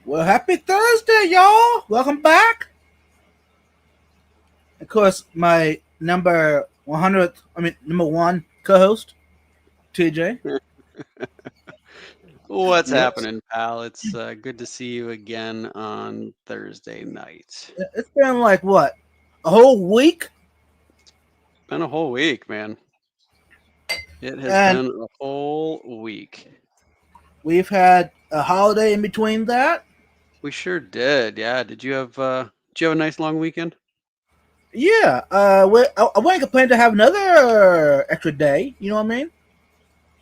Well, happy Thursday, y'all. Welcome back. Of course, my number 100th, number one co-host, TJ. What's Yes. happening, pal? It's good to see you again on Thursday night. It's been like what? A whole week? Been a whole week, man. It has And been a whole week. we've had a holiday in between that. We sure did. Yeah. Did you have a nice long weekend? Yeah. I wouldn't complain to have another extra day. You know what I mean?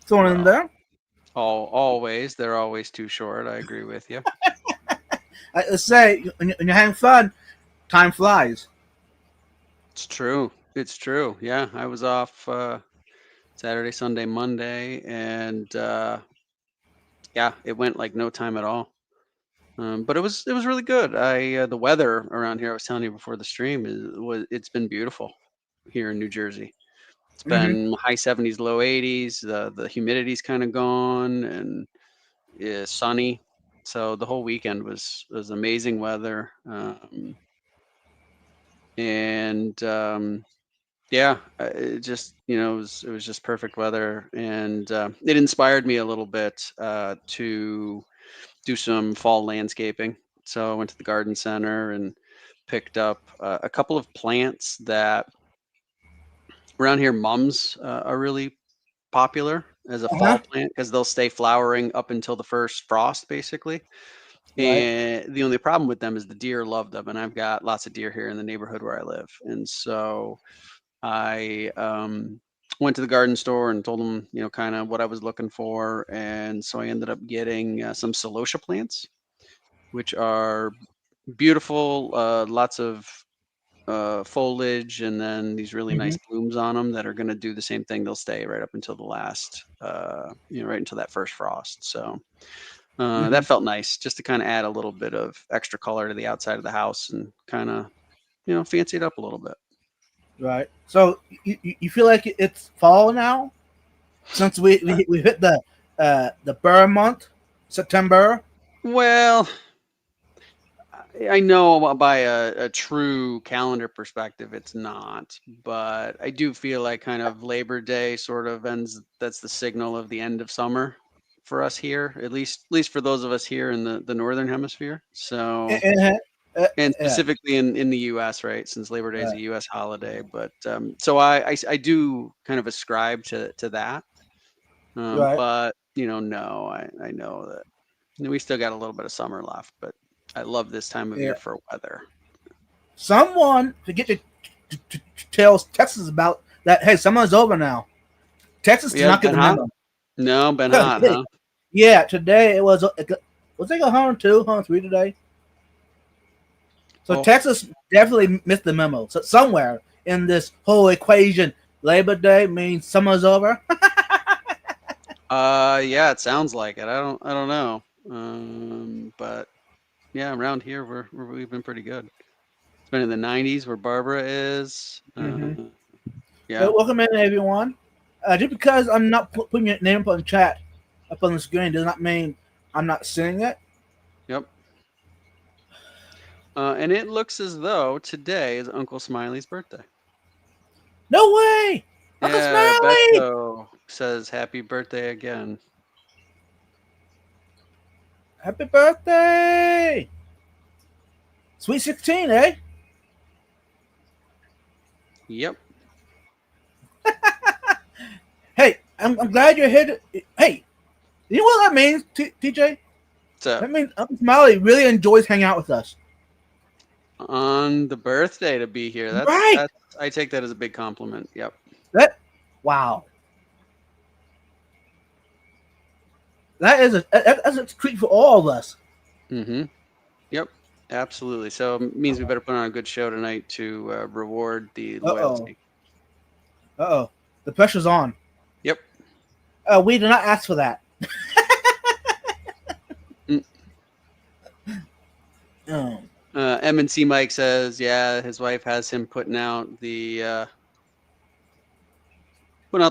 Thrown in Well, there. always. They're always too short. I agree with you. I say, when you're having fun, time flies. It's true. It's true. Yeah. I was off Saturday, Sunday, Monday, and yeah, it went like no time at all. But it was really good. The weather around here, I was telling you before the stream, it's been beautiful here in New Jersey. It's Hmm. been high 70s, low 80s. The humidity's kind of gone and it's sunny. So the whole weekend was amazing weather. And yeah, it just it was just perfect weather, and it inspired me a little bit to do some fall landscaping. So I went to the garden center and picked up a couple of plants that around here mums are really popular as a Uh huh. fall plant because they'll stay flowering up until the first frost, basically. Right. And the only problem with them is the deer love them, and I've got lots of deer here in the neighborhood where I live. And so I went to the garden store and told them, kind of what I was looking for. And so I ended up getting some celosia plants, which are beautiful, lots of foliage, and then these really Hmm. nice blooms on them that are going to do the same thing. They'll stay right up until the last, right until that first frost. So Hmm. that felt nice just to kind of add a little bit of extra color to the outside of the house and kind of, fancy it up a little bit. Right. So you feel like it's fall now? Since we Uh, we, we hit the burr month, September. well, I know by a true calendar perspective, it's not, but I do feel like kind of Labor Day sort of ends. That's the signal of the end of summer for us here, at least for those of us here in the northern hemisphere. So, Uh, and yeah. specifically in the U.S., right? Since Labor Day is Right. a U.S. holiday, but so I do kind of ascribe to that. Right. But no, I know that we still got a little bit of summer left, but I love this time of Yeah. year for weather. Someone forget to tell Texas about that. Hey, summer's over now. Texas did Yeah, it's not get been the hot. memo. No, been hot, huh? Yeah, today it was like 102, 103 today. So Oh, Texas definitely missed the memo. So somewhere in this whole equation, Labor Day means summer's over. yeah, it sounds like it. I don't know. But yeah, around here we've been pretty good. It's been in the 90s where Barbara is. Hmm. Yeah. Welcome in, everyone. Just because I'm not putting your name up on chat up on the screen does not mean I'm not seeing it. Yep. And it looks as though today is Uncle Smiley's birthday. No way, Uncle Yeah, Smiley! Beto says happy birthday again. Happy birthday! Sweet 16, eh? Yep. Hey, I'm glad you're here. Hey, you know what that means, TJ? So That means Uncle Smiley really enjoys hanging out with us. on the birthday to be here. That's Right? that's I take that as a big compliment. Yep. That wow. That's a treat for all of us. Mm-hmm. Yep, absolutely. So it means we better put on a good show tonight to reward the Uh oh. loyalty. Uh oh. The pressure's on. Yep. We did not ask for that. Mm. Um, M&C Mike says, yeah, his wife has him putting out the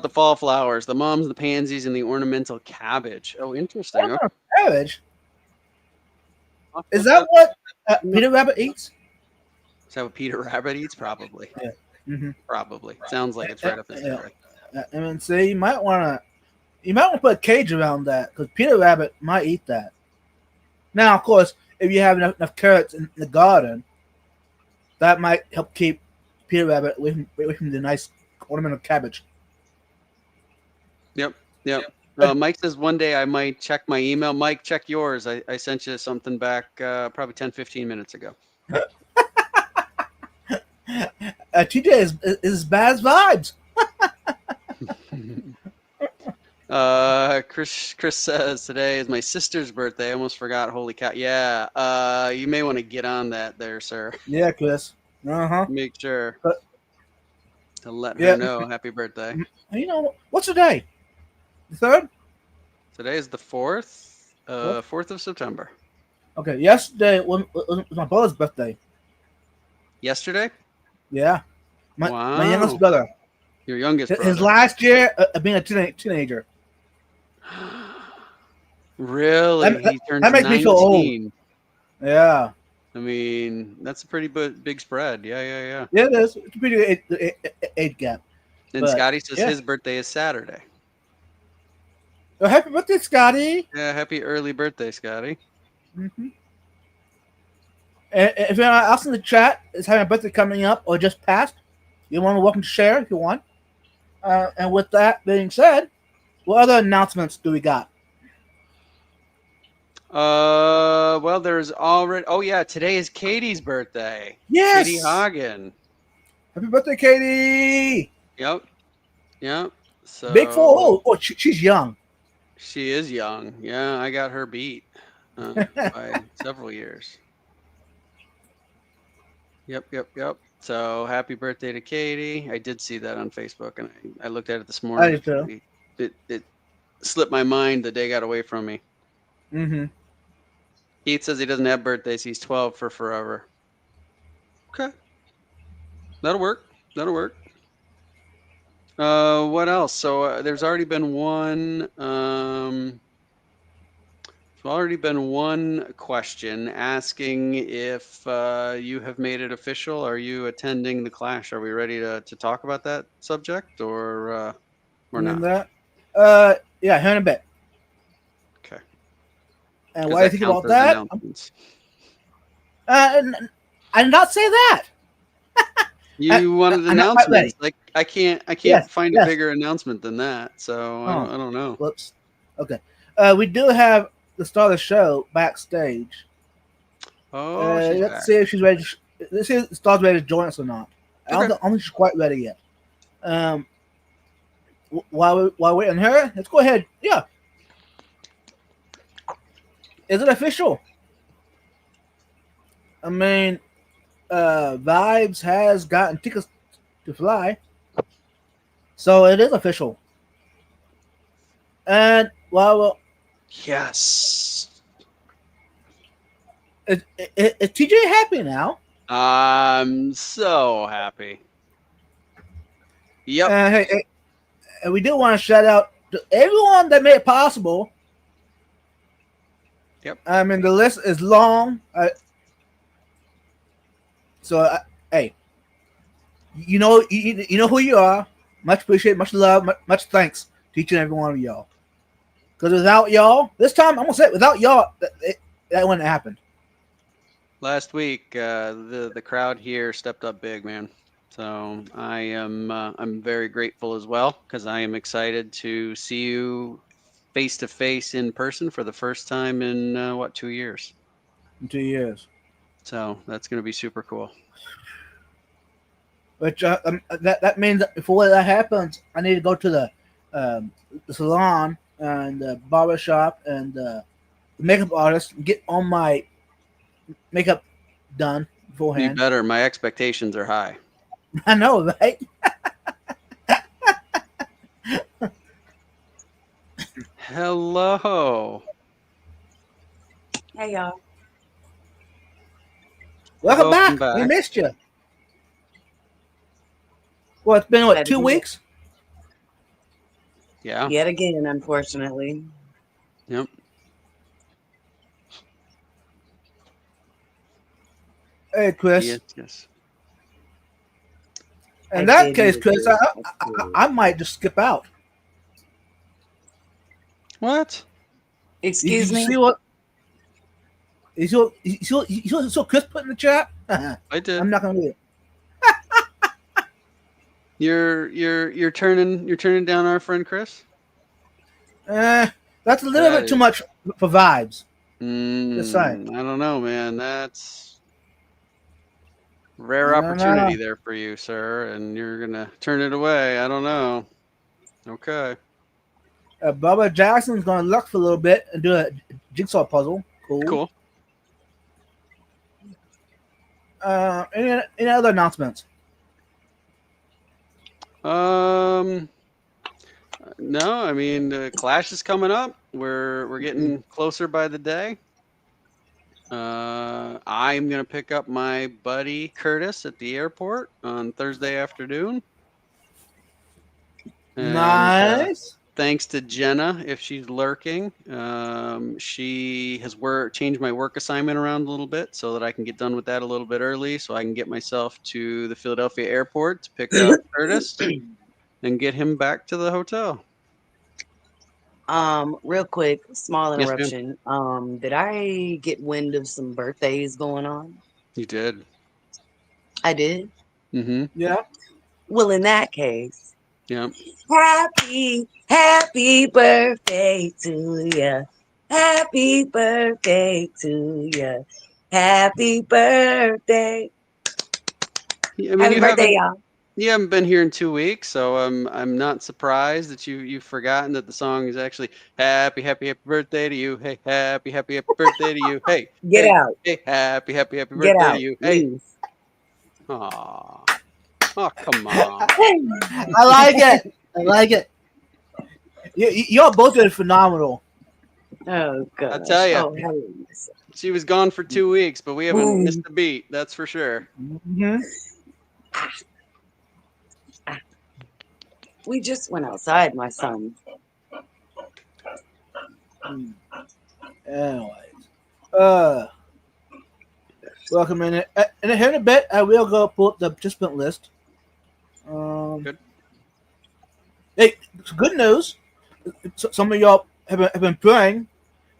fall flowers, the mums, the pansies, and the ornamental cabbage. Oh, interesting. Okay. cabbage. Is that what Peter Rabbit eats? Is that what Peter Rabbit eats? Probably. Yeah. Mm-hmm. Probably. Sounds like it's right up his alley. I mean, see, you might want to put a cage around that because Peter Rabbit might eat that. Now, of course, if you have enough carrots in the garden, that might help keep Peter Rabbit away from the nice ornamental cabbage. Yep. Mike says one day I might check my email. Mike, check yours. I sent you something back probably 10, 15 minutes ago. TJ is bad as vibes. Chris says today is my sister's birthday. I almost forgot. Holy cow! Yeah. You may want to get on that there, sir. Yeah, Chris. Make sure to let her Yeah. know happy birthday. You know what's the day? The 3rd? Today is the 4th. 4th of September. Okay. Yesterday was my brother's birthday. Yesterday? Yeah. My youngest Wow. brother. Your youngest brother. His last year being a teenager. Really? He turned that makes 19. me feel old. Yeah. I mean, that's a pretty big spread. Yeah. Yeah, it is. It's a pretty good age gap. And But, Scotty says yeah. his birthday is Saturday. Oh, happy birthday, Scotty. Yeah, happy early birthday, Scotty. Mm-hmm. And if anyone else in the chat is having a birthday coming up or just passed, you're more than welcome to share if you want. And with that being said, what other announcements do we got? Well, there's already. Oh yeah, today is Katie's birthday. Yes. Katie Hagen. Happy birthday, Katie. Yep. So Big 4. Oh, she's young. She is young. Yeah, I got her beat by several years. Yep. So happy birthday to Katie. I did see that on Facebook, and I looked at it this morning. I did too. It slipped my mind. The day got away from me. Mm-hmm. Keith says he doesn't have birthdays. He's 12 for forever. Okay. That'll work. What else? So there's already been one. Question asking if you have made it official. Are you attending the Clash? Are we ready to talk about that subject or not? That? Yeah, here in a bit. Okay. And what do you think about that? I did not say that. You wanted announcements. Like I can't find a bigger announcement than that. So I don't know. Whoops. Okay. We do have the start of the show backstage. Oh, let's see if she's ready. Let's see if the star's ready to join us or not. Okay. I don't think she's quite ready yet. While we're waiting on her, let's go ahead. Yeah. Is it official? I mean, Vibes has gotten tickets to fly, so it is official. And yes, is TJ happy now? I'm so happy. Yep. Hey, and we do want to shout out to everyone that made it possible. Yep. I mean, the list is long. Hey, you know who you are. Much appreciated, much love, much thanks to each and every one of y'all. Because without y'all, this time I'm gonna say it, without y'all, that wouldn't happen. Last week, the crowd here stepped up big, man. So I'm very grateful as well because I am excited to see you face to face in person for the first time in 2 years. In 2 years. So that's going to be super cool. Which that means that before that happens, I need to go to the salon and the barber shop and the makeup artist and get all my makeup done beforehand. You better. My expectations are high. I know, right? Hello. Hey, y'all. Welcome back. We missed you. Well, it's been, 2 weeks? Yeah. Yet again, unfortunately. Yep. Hey, Chris. Yes, yes. In I that did case, miss Chris, it. I did. I might just skip out. What? Excuse You me? see what? You see what Chris put in the chat? I I'm did. not gonna read it. You're turning down our friend Chris. Eh, that's a little That bit too is. much for vibes. Just saying. I don't know, man. That's rare I don't know. opportunity there for you, sir, and you're gonna turn it away. I don't know. Okay. Bubba Jackson's gonna look for a little bit and do a jigsaw puzzle. Cool. Cool. Any other announcements? Um. No, I mean the Clash is coming up. We're getting closer by the day. I'm gonna pick up my buddy Curtis at the airport on Thursday afternoon, and Nice. thanks to Jenna, if she's lurking, she has changed my work assignment around a little bit so that I can get done with that a little bit early, so I can get myself to the Philadelphia airport to pick up Curtis and get him back to the hotel. Real quick, small Yes, ma'am. interruption. Did I get wind of some birthdays going on? You did. I did. Mm-hmm. Yeah. Well, in that case, Yeah. happy birthday to ya. Happy birthday to ya. Happy birthday. I mean, Happy you birthday, haven't y'all. you haven't been here in 2 weeks, so I'm not surprised that you've forgotten that the song is actually happy, happy, happy birthday to you. Hey, happy, happy, happy birthday to you. Hey, Get hey, out. hey, happy, happy, happy Get birthday to out. you. Hey. Leave. Aw. Oh, come on. I like it. I like it. Y'all both did phenomenal. Oh I tell gosh. you, Oh heavens. she was gone for 2 weeks, but we haven't missed Boom. a beat. That's for sure. Mm-hmm. We just went outside, my son. Anyways, welcome in it. And here in a bit, I will go pull up the participant list. Good. Hey, good news. Some of y'all have been praying.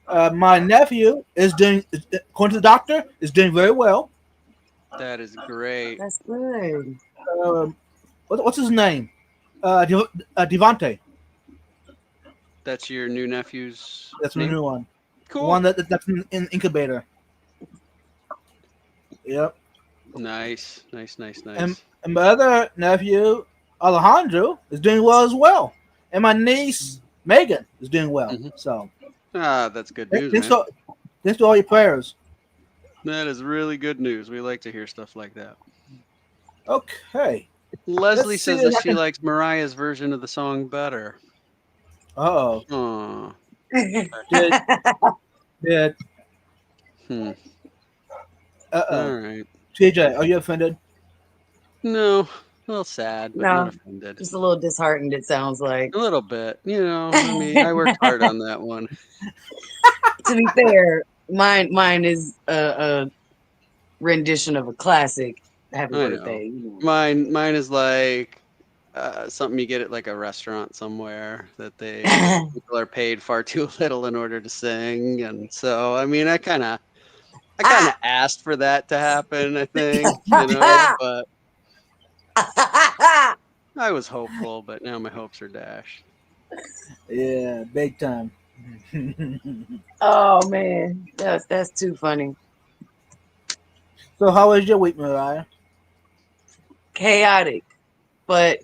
My nephew is doing, according to the doctor, is doing very well. That is great. That's good. Um, what's his name? Devante. That's your new nephew's That's my name? new one. The Cool. one that's in incubator. Yep. Nice, nice, nice, And, nice. and my other nephew, Alejandro, is doing well as well. And my niece, Megan, is doing well. Mhm. So That's good news, thanks man. for, thanks for all your prayers. That is really good news. We like to hear stuff like that. Okay. Leslie Let's see says if that I she can. likes Mariah's version of the song better. Uh-oh. Aw. Did, did, Hmm. uh-oh. All right. TJ, are you offended? No, a little sad, but not No, offended. just a little disheartened, it sounds like. A little bit. I mean, I worked hard on that one. To be fair, mine is a rendition of a classic Happy I know. Birthday. Mine is like something you get at like a restaurant somewhere that people are paid far too little in order to sing, and so I mean, I kind of asked for that to happen. I think, but I was hopeful, but now my hopes are dashed. Yeah, big time. Oh man, that's too funny. So how was your week, Mariah? Chaotic, but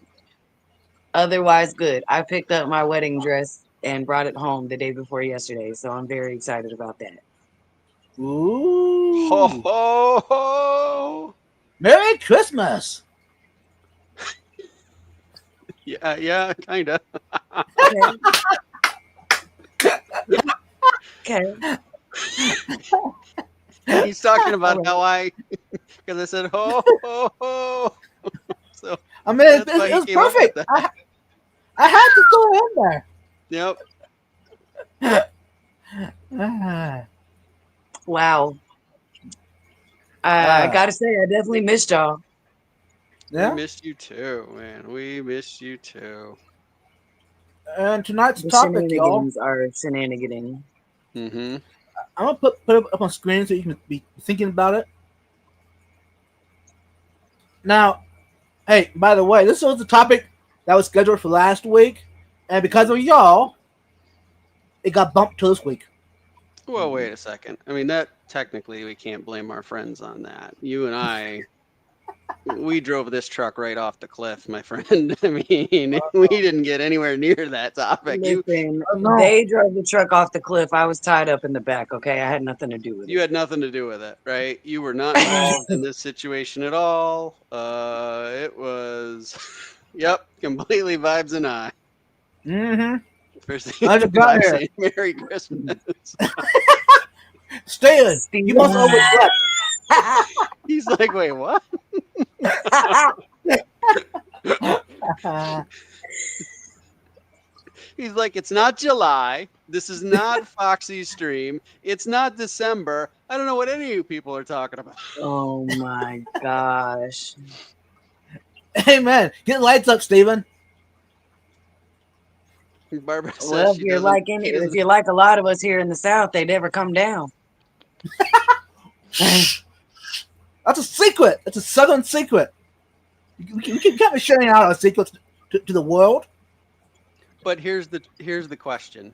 otherwise good. I picked up my wedding dress and brought it home the day before yesterday, so I'm very excited about that. Ho Ooh. ho ho! Merry Christmas. Yeah, kinda. Okay. Okay. He's talking All about how right. because I said ho ho ho. So I mean, that's why it he was came up with perfect. that. I had to throw it in there. Yep. Ah, Wow. I gotta say, I definitely missed y'all. We Yeah. missed you too, man. We missed you too. And tonight's The topic, y'all, shenanigans are shenaniganing. Mm-hmm. I'm gonna put it up on screen so you can be thinking about it. Now, hey, by the way, this was the topic that was scheduled for last week, and because of y'all, it got bumped to this week. Well, wait a second. I mean, that technically we can't blame our friends on that. You and I, we drove this truck right off the cliff, my friend. I mean, we didn't get anywhere near that topic. Listen, No. they drove the truck off the cliff. I was tied up in the back, okay? I had nothing to do with You it. had nothing to do with it, right? You were not involved in this situation at all. It was, yep, completely vibes and I. Mm-hmm. First thing I is just got I'm here. saying Merry Christmas. Stan, Steve. you must overslept. He's like, wait, what? He's like, it's not July. This is not Foxy's stream. It's not December. I don't know what any of you people are talking about. Oh my gosh. Hey man, get the lights up, Steven. Barbara says Well, she doesn't. He if doesn't. you're like a lot of us here in the South, they never come down. Shh. That's a secret. It's a Southern secret. We can't be sharing out our secrets to the world. But here's the question.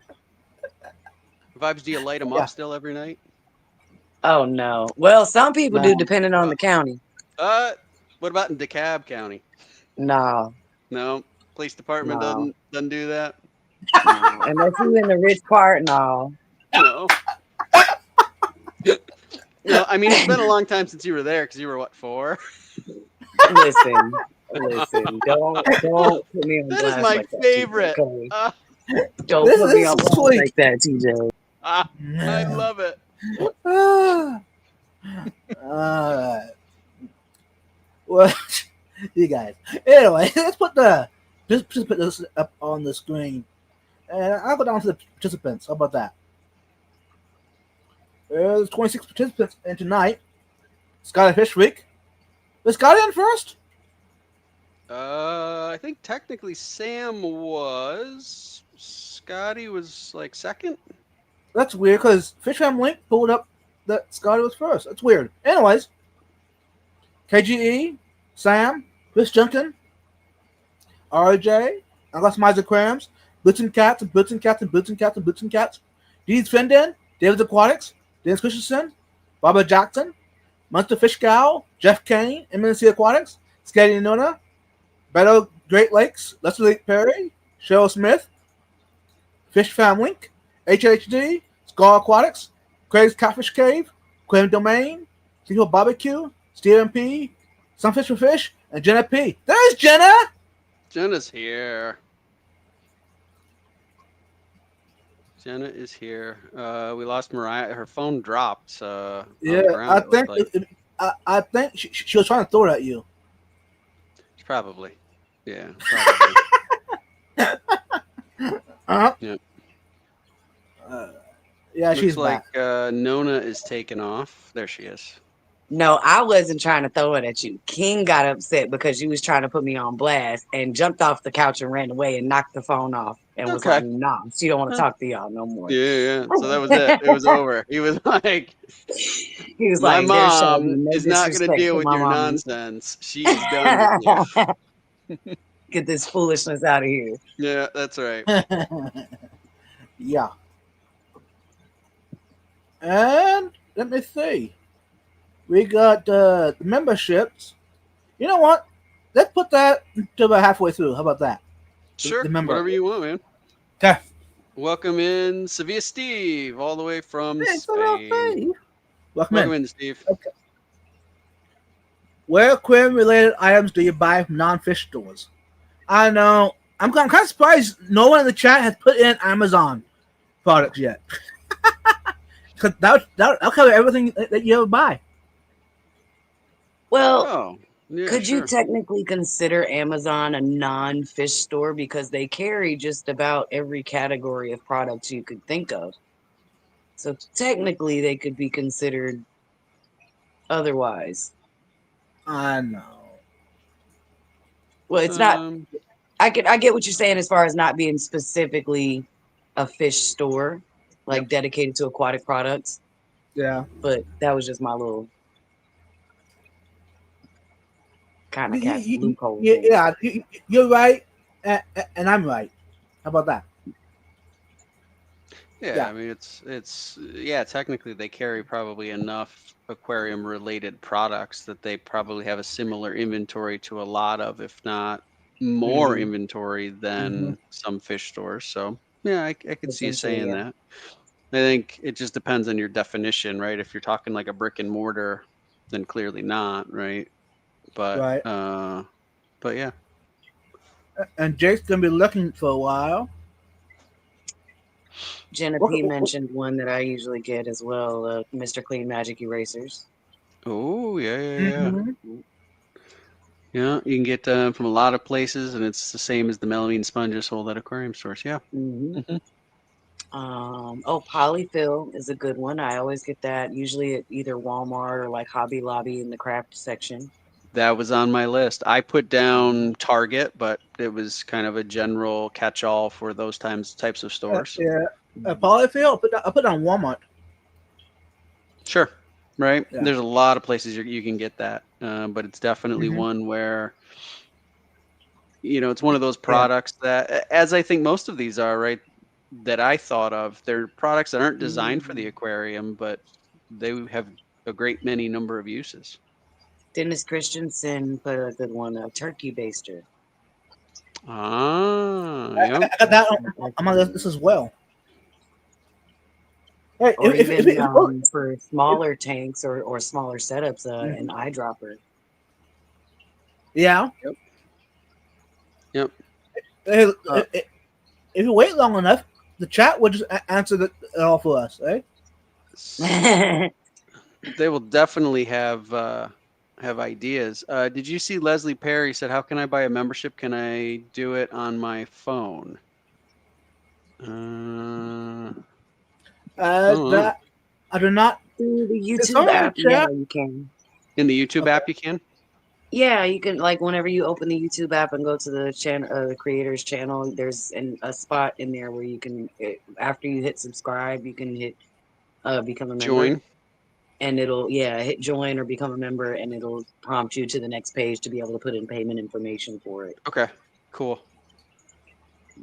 Vibes, do you light them Yeah. up still every night? Oh no. Well, some people do, No. depending on the county. What about in DeKalb County? No, No, police department no, doesn't do that. no. Unless you in the rich part, no. No. No, I mean it's been a long time since you were there because you were what, 4? Listen, don't put me on That is blast my like that, favorite. TJ, okay? Uh, Don't This put me is on blast sweet. like that, TJ. I love it. Alright. Well, you guys. Anyway, let's put just put this up on the screen, and I'll go down to the participants. How about that? There's 26 participants in tonight. Scotty Fish Week. Is Scotty in first? I think technically Sam was. Scotty was like second. That's weird because Fishham Link pulled up that Scotty was first. That's weird. Anyways, KGE, Sam, Chris Junkin, RJ, Unless Miser Crams, Boots and Cats and Boots and Cats and Boots and Cats and Boots and Cats, Deeds Fenden, David Aquatics, Dennis Christensen, Barbara Jackson, Munster Fish Gal, Jeff Kane, MNC Aquatics, Scotty Nona, Beto Great Lakes, Leslie Perry, Cheryl Smith, Fish Fam Link, HHD, Scar Aquatics, Craig's Catfish Cave, Quim Domain, Seafood Barbecue, Stephen P, Sunfish for Fish, and Jenna P. There's Jenna! Jenna's here. Jenna is here. We lost Mariah. Her phone dropped. On the ground, I think she was trying to throw it at you. Probably. Yeah, probably. Uh-huh. Yep. Yeah, Looks she's like back. Nona is taken off. There she is. No, I wasn't trying to throw it at you. King got upset because you was trying to put me on blast and jumped off the couch and ran away and knocked the phone off and was Okay. like, nah, she don't want to talk to y'all no more. Yeah. So that was it. It was over. He was like, He was my like, there shall be mom no is not going to disrespect deal to with my your mama. nonsense. She's done with you. Get this foolishness out of here. Yeah, that's right. Yeah. And let me see. We got the memberships. You know what? Let's put that to about halfway through. How about that? Sure. member. Whatever you want, man. Okay. Welcome in Sevilla Steve, all the way from Hey, Spain. Welcome Welcome in. in, Steve. Okay. Where aquarium related items do you buy from non-fish stores? I know. I'm kind of surprised no one in the chat has put in Amazon products yet. Because that'll cover everything that you ever buy. Well, Oh, yeah, could sure. you technically consider Amazon a non-fish store because they carry just about every category of products you could think of? So technically they could be considered otherwise? I know. Well, it's not. Um, I get what you're saying as far as not being specifically a fish store, like Yep. dedicated to aquatic products. Yeah. But that was just my little kind of cat loophole there. Yeah, you're right, and I'm right. How about that? Yeah, Yeah. I mean yeah, technically they carry probably enough aquarium related products that they probably have a similar inventory to a lot of, if not more Mhm. inventory Mm-hmm. than some fish stores. So yeah, I could see you Essentially, saying yeah. that. I think it just depends on your definition, right? If you're talking like a brick and mortar, then clearly not, right? But Right. but yeah. And Jake's gonna be looking for a while. Jenna P mentioned one that I usually get as well, Mr. Clean Magic erasers. Oh, yeah, yeah, yeah. Mm-hmm. Yeah, you can get them from a lot of places, and it's the same as the melamine sponges sold at aquarium stores. Yeah. Hmm. hmm Polyfill is a good one. I always get that usually at either Walmart or like Hobby Lobby in the craft section. That was on my list. I put Mhm. down Target, but it was kind of a general catch-all for those types of stores. Yeah. Polyfill. I put on Walmart. Sure. Right. Yeah. There's a lot of places you can get that, but it's definitely Mm-hmm. one where it's one of those Yeah. products that, as I think most of these are, right, that I thought of, they're products that aren't designed for the Mhm. aquarium, but they have a great many number of uses. Dennis Christensen put a good one, a turkey baster. Ah, I yep. got that That's on a my good list one. as well. Hey, Or even oh, for smaller tanks or smaller setups, an mhm. eyedropper. Yeah. Yep. Yep. Hey, Uh, if you wait long enough, the chat will just answer it all for us, right? they will definitely have ideas. Did you see Leslie Perry said, "How can I buy a membership? Can I do it on my phone?" Oh, That I do not. Through the It's YouTube someone in the app, yeah, chat. you can. in the YouTube Okay. app, you can. Yeah, you can like whenever you open the YouTube app and go to the channel, the creator's channel. There's a spot in there where you can, after you hit subscribe, you can hit become a member, Join. and it'll hit join or become a member, and it'll prompt you to the next page to be able to put in payment information for it. Okay, cool.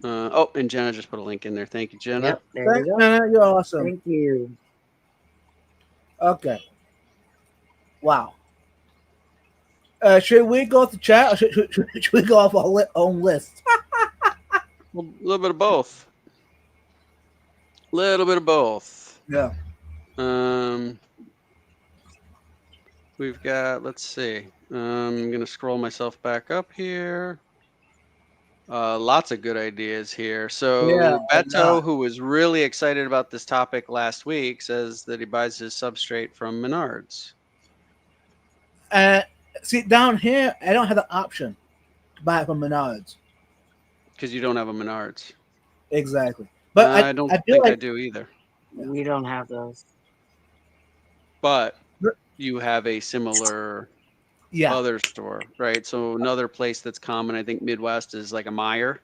Oh, and Jenna just put a link in there. Thank you, Jenna. Yep, there you Thanks, go. Nana. You're awesome. Thank you. Okay. Wow. Should we go to chat or should we go off our own list? Well, a little bit of both. Little bit of both. Yeah. Um, we've got. Let's see. I'm gonna scroll myself back up here. Lots of good ideas here. Yeah. So A Beto, lot. who was really excited about this topic last week, says that he buys his substrate from Menards. See, down here, I don't have the option to buy it from Menards. Because you don't have a Menards. Exactly. But I don't I do think I like. do either. We don't have those. But you have a similar Yeah. other store, right? So another place that's common, I think Midwest, is like a Meyer.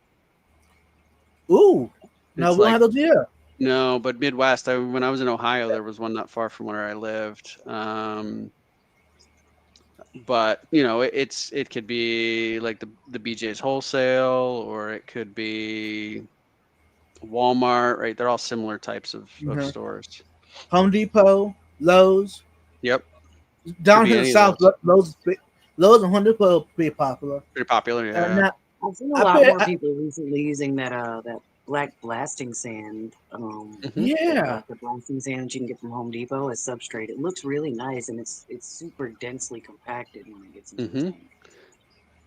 Ooh. No, It's we don't like have those here. no, but Midwest. When I was in Ohio, there was one not far from where I lived. But it could be like the BJ's Wholesale, or it could be Walmart, right? They're all similar types of Mm-hmm. stores. Home Depot, Lowe's. Yep, could Down be here in the any of South, those. Lowe's and Home Depot are pretty popular. Pretty popular, yeah. Now, I've seen a I lot put, more people recently using that black blasting sand. hmm yeah. The blasting sand that you can get from Home Depot as substrate. It looks really nice, and it's super densely compacted when it gets into the hmm tank.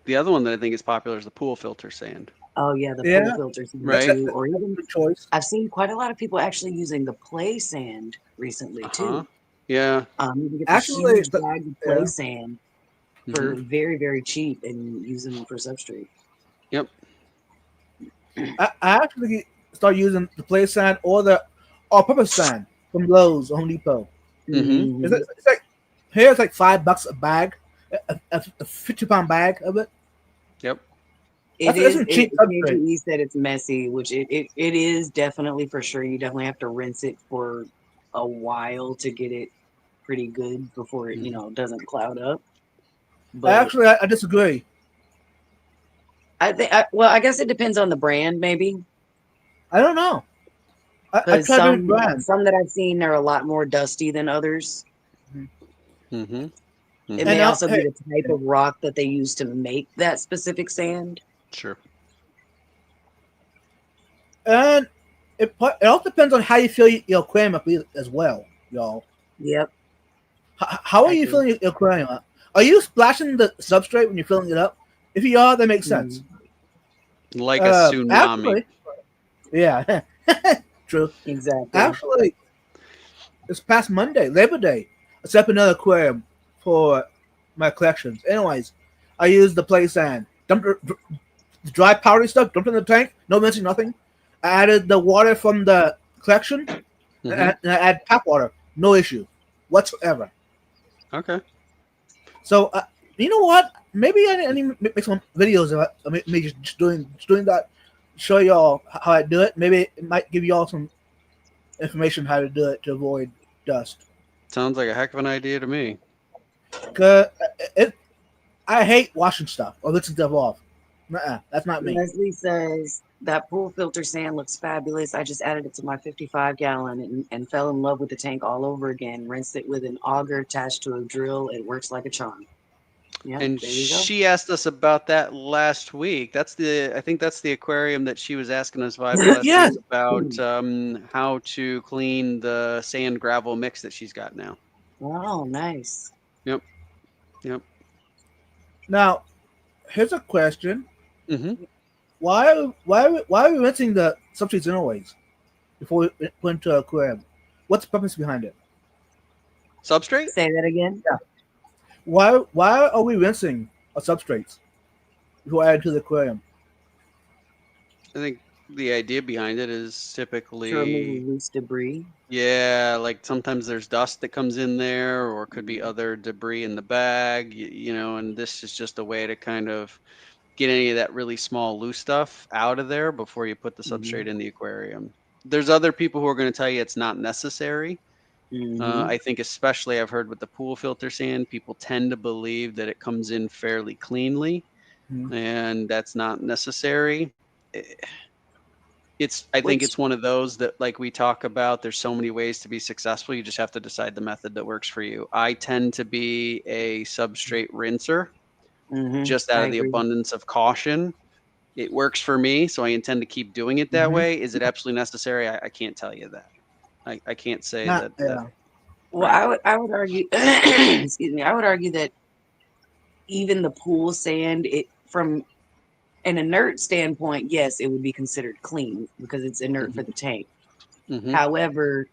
The other one that I think is popular is the pool filter sand, Oh yeah, the pool Yeah. filter sand right? too, or even Good choice. I've seen quite a lot of people actually using the play sand recently Uh-huh. too. Yeah. You can get the Actually, huge bags of play yeah. sand hmm for very, very cheap and use them for substrate. Yep. I actually start using the play sign or the all-purpose sign from Lowe's or Home Depot. hmm Hmm. It's like Here's like $5 a bag, a 50-pound bag of it. Yep. That's some cheap substrate. You said it's messy, which it is definitely for sure. You definitely have to rinse it for a while to get it pretty good before it, doesn't cloud up. But Actually, I disagree. I think, well, I guess it depends on the brand, maybe. I don't know. I Because tried different brands. some that I've seen are a lot more dusty than others. Mm-hmm. It may also be the type of rock that they use to make that specific sand. Sure. And it all depends on how you feel your aquarium up as well, y'all. Yep. How are you filling your aquarium up? Are you splashing the substrate when you're filling it up? If you are, that makes sense. Like a tsunami. Actually, yeah, true. Exactly. Actually, this past Monday, Labor Day, I set up another aquarium for my collections. Anyways, I used the play sand. Dumped the dry powdery stuff, dumped it in the tank, no mixing, nothing. I added the water from the collection, and I add tap water, no issue whatsoever. Okay. So, you know what? Maybe I need to make some videos of it. Maybe just doing that, show y'all how I do it. Maybe it might give y'all some information how to do it to avoid dust. Sounds like a heck of an idea to me. Cause I hate washing stuff or rinsing stuff off. That's not me. Leslie says that pool filter sand looks fabulous. I just added it to my 55-gallon and fell in love with the tank all over again. Rinsed it with an auger attached to a drill. It works like a charm. Yeah, and there you go. she asked us about that last week. I think that's the aquarium that she was asking us last Yes. week about how to clean the sand gravel mix that she's got now. Oh, nice. Yep. Now, here's a question. Mm-hmm. Why are we rinsing the substrates anyways before we put into aquarium? What's the purpose behind it? Substrate? Say that again. Yeah. Why are we rinsing our substrates before adding to the aquarium? I think the idea behind it is typically to remove loose debris. Yeah, like sometimes there's dust that comes in there, or could be other debris in the bag, and this is just a way to kind of get any of that really small loose stuff out of there before you put the substrate in the aquarium. There's other people who are going to tell you it's not necessary. I think especially I've heard with the pool filter sand, people tend to believe that it comes in fairly cleanly, and that's not necessary. I think it's one of those that, like we talk about, there's so many ways to be successful. You just have to decide the method that works for you. I tend to be a substrate rinser, just out of the abundance of caution. It works for me, so I intend to keep doing it that way. Is it absolutely necessary? I can't tell you that. I can't say that. Well, I would argue, excuse me, I would argue that even the pool sand, from an inert standpoint, yes, it would be considered clean because it's inert for the tank. However,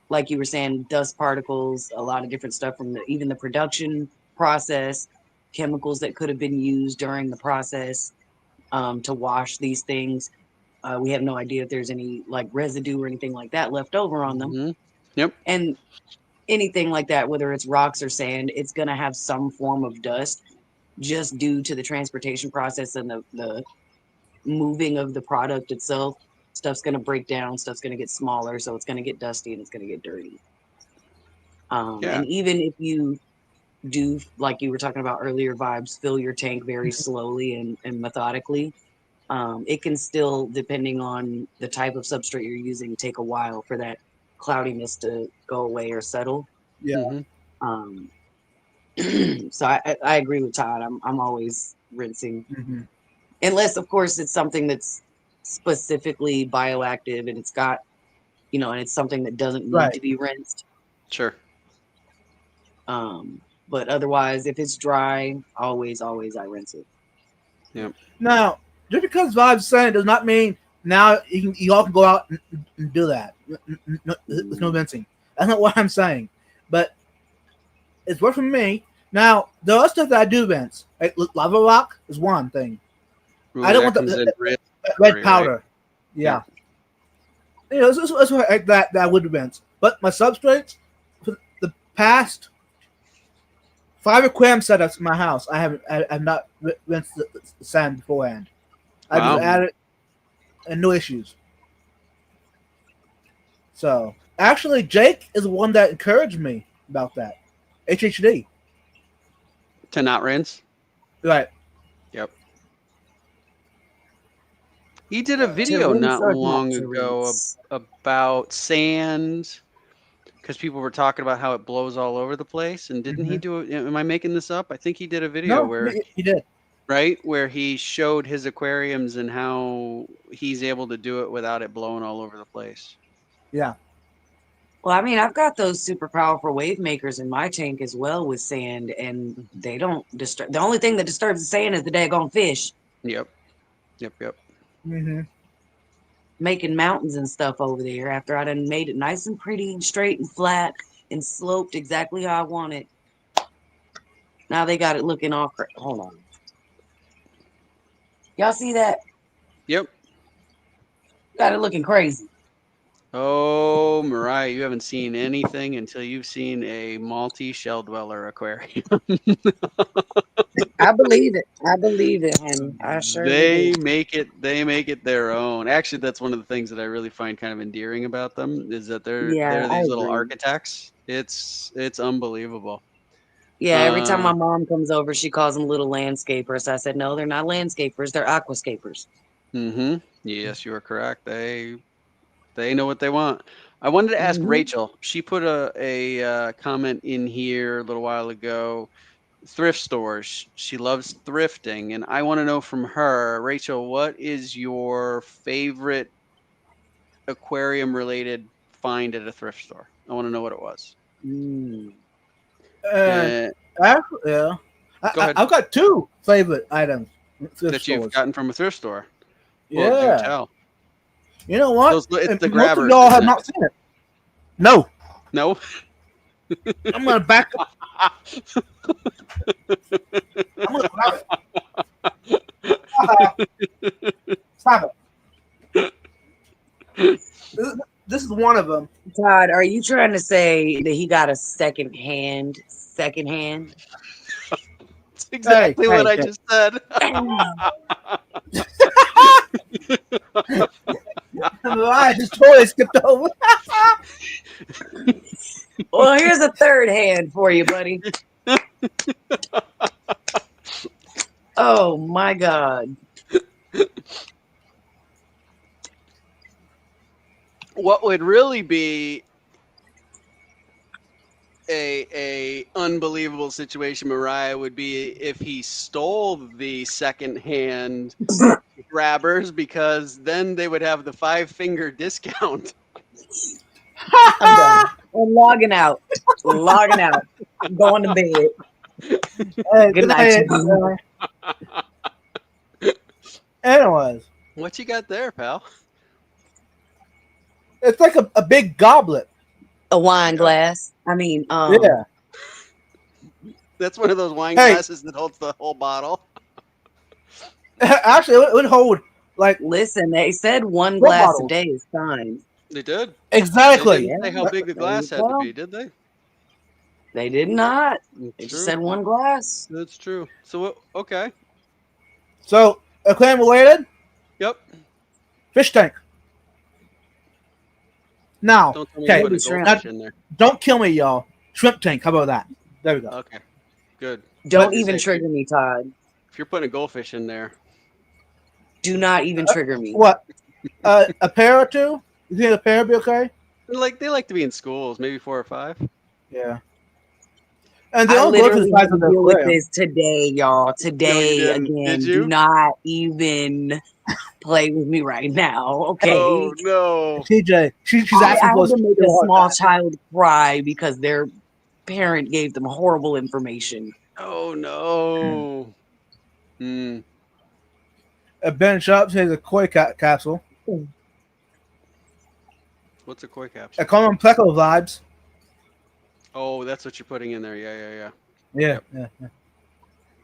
like you were saying, dust particles, a lot of different stuff from even the production process, chemicals that could have been used during the process to wash these things. We have no idea if there's any like residue or anything like that left over on them. Yep. And anything like that, whether it's rocks or sand, it's going to have some form of dust just due to the transportation process and the moving of the product itself. Stuff's going to break down, stuff's going to get smaller, so it's going to get dusty and it's going to get dirty. And even if you do, like you were talking about earlier, vibes, fill your tank very slowly and methodically, it can still, depending on the type of substrate you're using, take a while for that cloudiness to go away or settle. Yeah. So I agree with Todd. I'm always rinsing, unless of course it's something that's specifically bioactive and it's got, and it's something that doesn't need to be rinsed. Sure. But otherwise, if it's dry, always I rinse it. Yeah. Now, just because Vibe's saying does not mean now you all can go out and do that. There's no rinsing. That's not what I'm saying. But it's worked for me. Now, there are stuff that I do rinse. Like lava rock is one thing. Ooh, I don't want the red powder. Right? Yeah. It's like that I would rinse. But my substrates, for the past 5 aquarium setups in my house. I've not rinsed the sand beforehand. I just Wow. added and no issues. So actually, Jake is the one that encouraged me about that. HHD. To not rinse. Right. Yep. He did a To video rinse not or long not to ago rinse? about sand, because people were talking about how it blows all over the place. And didn't he do it? Am I making this up? I think he did a video No, where, he did. right, where he showed his aquariums and how he's able to do it without it blowing all over the place. Yeah. Well, I mean, I've got those super powerful wave makers in my tank as well with sand, and they don't disturb. The only thing that disturbs the sand is the daggone fish Yep. Yep. Yep. Mm-hmm. making mountains and stuff over there after I done made it nice and pretty and straight and flat and sloped exactly how I want it. Now they got it looking all hold on. Y'all see that? Yep. Got it looking crazy. Oh, Mariah, you haven't seen anything until you've seen a multi-shell dweller aquarium. I believe it. I believe it, honey. I sure They do. make it their own. Actually, that's one of the things that I really find kind of endearing about them is that Yeah, they're I these little agree. architects. It's unbelievable. Yeah, every time Uh, my mom comes over, she calls them little landscapers. I said, no, they're not landscapers. They're aquascapers. yes, you are correct. They know what they want. I wanted to ask Hmm. Rachel. She put a comment in here a little while ago. Thrift stores. She loves thrifting, and I want to know from her, Rachel, what is your favorite aquarium related find at a thrift store? I want to know what it was. Mm. And Uh, actually, yeah, Go ahead. I've got 2 favorite items in thrift That you've stores. gotten from a thrift store. Well, do Yeah. tell. You know what? It's And the most of grabbers, y'all isn't have it? not seen it. No. No. I'm gonna back up. I'm gonna grab it. Stop it. This is one of them. Todd, are you trying to say that he got a second hand? Second hand? That's exactly what I Hey. just said. I just totally skipped over. Well, here's a third hand for you, buddy. Oh my God. What would really be a unbelievable situation, Mariah, would be if he stole the second hand grabbers, because then they would have the 5-finger discount. I'm done. I'm logging out. Logging out. I'm going to bed. Hey, Good night. Anyways, What you got there, pal? it's like a big goblet. A wine glass. I mean, Yeah. That's one of those wine Hey. glasses that holds the whole bottle. Actually, it would hold like listen, they said one Red glass a bottles. day is fine. They did. exactly. They didn't say how big the glass had to be, did they? They did not. It's They just true. said one glass. That's true. So okay. So, aquarium related, Yep. fish tank. Now, Don't tell me okay, you put a Shrimp. goldfish in there. don't kill me, y'all. Shrimp tank. How about that? There we go. Okay. Good. Don't But even say, trigger me, Todd. if you're putting a goldfish in there, Do not even trigger me. What? A pair or 2? You think a pair would be okay? they like to be in schools, maybe 4 or 5. Yeah. And they I only go to the literally size had to of the deal with aquarium. this today, y'all. Today, didn't. again. Did you? Do not even play with me right now, okay? Oh no. TJ, she's I asking for had to make a hard small time. child cry because their parent gave them horrible information. Oh no. Hmm. Ben Sharp says a koi capsule. What's a koi capsule? A common pleco vibes. Oh, that's what you're putting in there. Yeah. Yeah, Yep.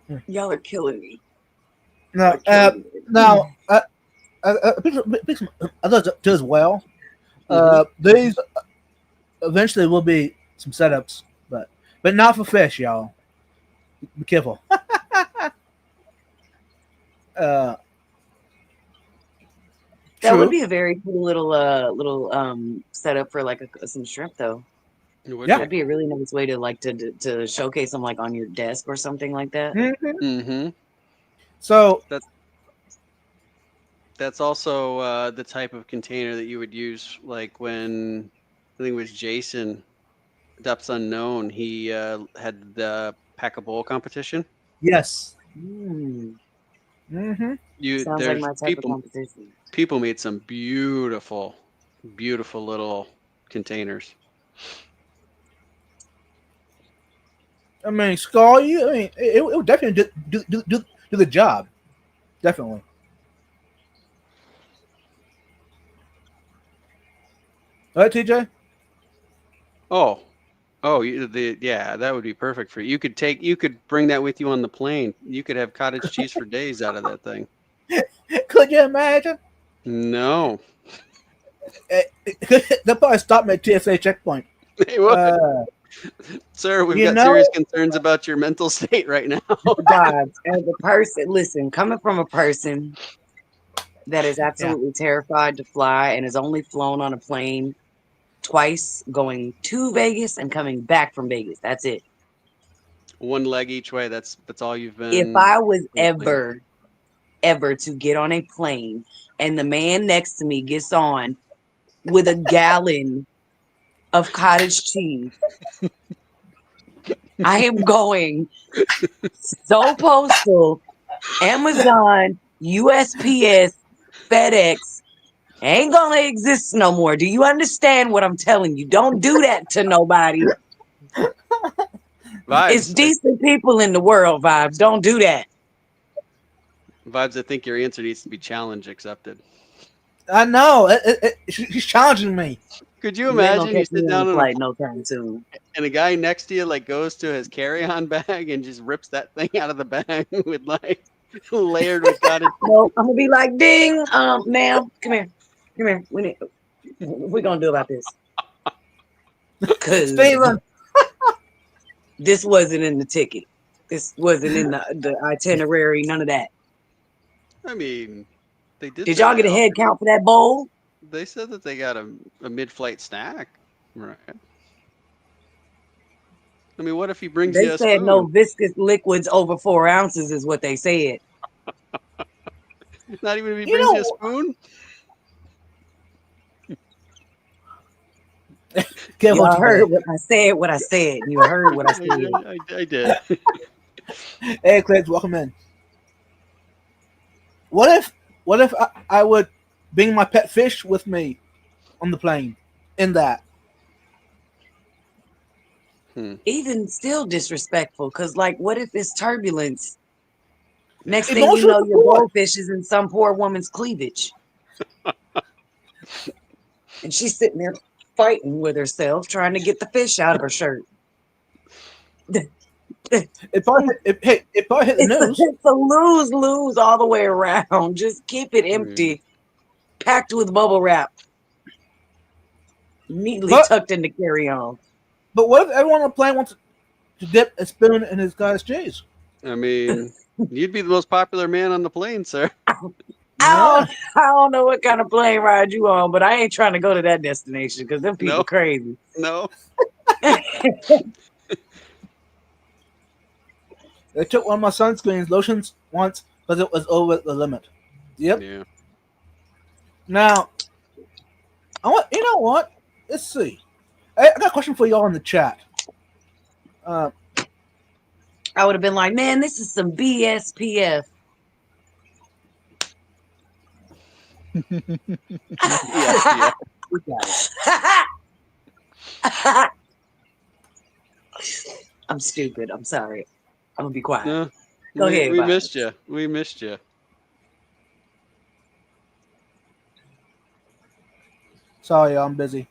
yeah. Y'all are killing me. No, now, others do as well. These eventually will be some setups, but not for fish, y'all. Be careful. uh, That would true. be a very cool little setup for like some shrimp though. It would Yeah. That'd be a really nice way to like to showcase them like on your desk or something like that. Mhm. be. Mm-hmm. So That's also the type of container that you would use, like when I think it was Jason, Depths Unknown. He had the pack a bowl competition. yes. Mm, sounds like There's my type of competition. people made some beautiful, beautiful little containers. I mean, Scar, you. I mean, it would definitely do the job. Definitely. All right, TJ. Oh, yeah, that would be perfect for you. You could bring that with you on the plane. You could have cottage cheese for days out of that thing. Could you imagine? No, They'll probably stop me at TSA checkpoint. they would. Uh, Sir, we've you got know, serious concerns about your mental state right now. Vibes as a person. Listen, coming from a person that is absolutely terrified to fly and has only flown on a plane twice, going to Vegas and coming back from Vegas. That's it. One leg each way. That's all you've If been. I was on the plane. ever to get on a plane and the man next to me gets on with a gallon of cottage cheese, I am going so postal, Amazon, USPS, FedEx ain't gonna exist no more. Do you understand what I'm telling you? Don't do that to nobody. It's Vibes, decent people in the world, Vibes. Don't do that. Vibes. I think your answer needs to be challenge accepted. I know. He's challenging me. Could you You ain't gonna imagine you catch me sit on down a on a flight no time soon. and a guy next to you like goes to his carry-on bag and just rips that thing out of the bag with like layered with cottage. No, I'm gonna be like, ding, ma'am, come here. Come here. We're gonna do about this. Cause Steven. this wasn't in the ticket. This wasn't in the itinerary, none of that. I mean, they did Did say y'all they get a head count for that bowl? they said that they got a mid-flight snack. Right. I mean, what if he brings They you a said no spoon? viscous liquids over 4 ounces is what they said. Not even if he You brings you a know, spoon? careful, Y'all heard TJ. what I said. You heard what I said. I did. Hey, Craig, welcome in. What if I would bring my pet fish with me on the plane? In that. Even still disrespectful, because like what if it's turbulence? Next thing you Emotional know, your support. goldfish is in some poor woman's cleavage. And she's sitting there fighting with herself, trying to get the fish out of her shirt. It probably hit the news. It's a lose-lose all the way around. Just keep it empty, packed with bubble wrap, neatly But tucked into carry-on. but what if everyone on the plane wants to dip a spoon in his guy's cheese? I mean, you'd be the most popular man on the plane, sir. Yeah. I don't know what kind of plane ride you on, but I ain't trying to go to that destination because them people No, crazy. no. They took one of my sunscreen lotions once because it was over the limit. Yep. Yeah. Now, you know what? Let's see. I got a question for y'all in the chat. I would have been like, man, this is some BSPF. Yeah. We got it. I'm stupid. I'm sorry. I'm gonna be quiet. No, Go ahead, we Vibes. missed you. We missed you. Sorry, I'm busy.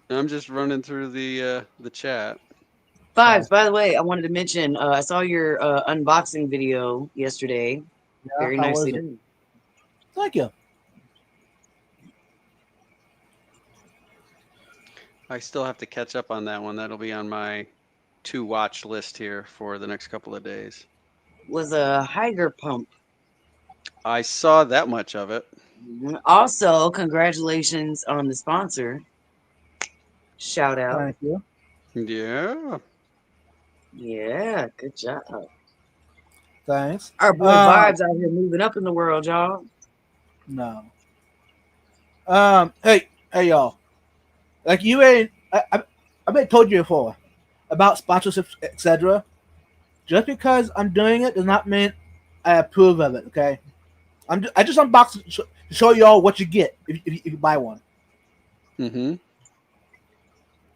I'm just running through the chat. Vibes, by the way, I wanted to mention I saw your unboxing video yesterday. Yeah, Very how nicely was it? done. Thank you. I still have to catch up on that one. That'll be on my to watch list here for the next couple of days. Was a Higer pump. I saw that much of it. Also, congratulations on the sponsor. Shout out. Thank you. Yeah. Yeah, good job. Thanks. Our boy Vibes out here moving up in the world, y'all. No. Hey, y'all. Like you ain't. I've been told you before about sponsorships, etc. Just because I'm doing it does not mean I approve of it. Okay. I just unbox it to show y'all what you get if you buy one. Mm-hmm.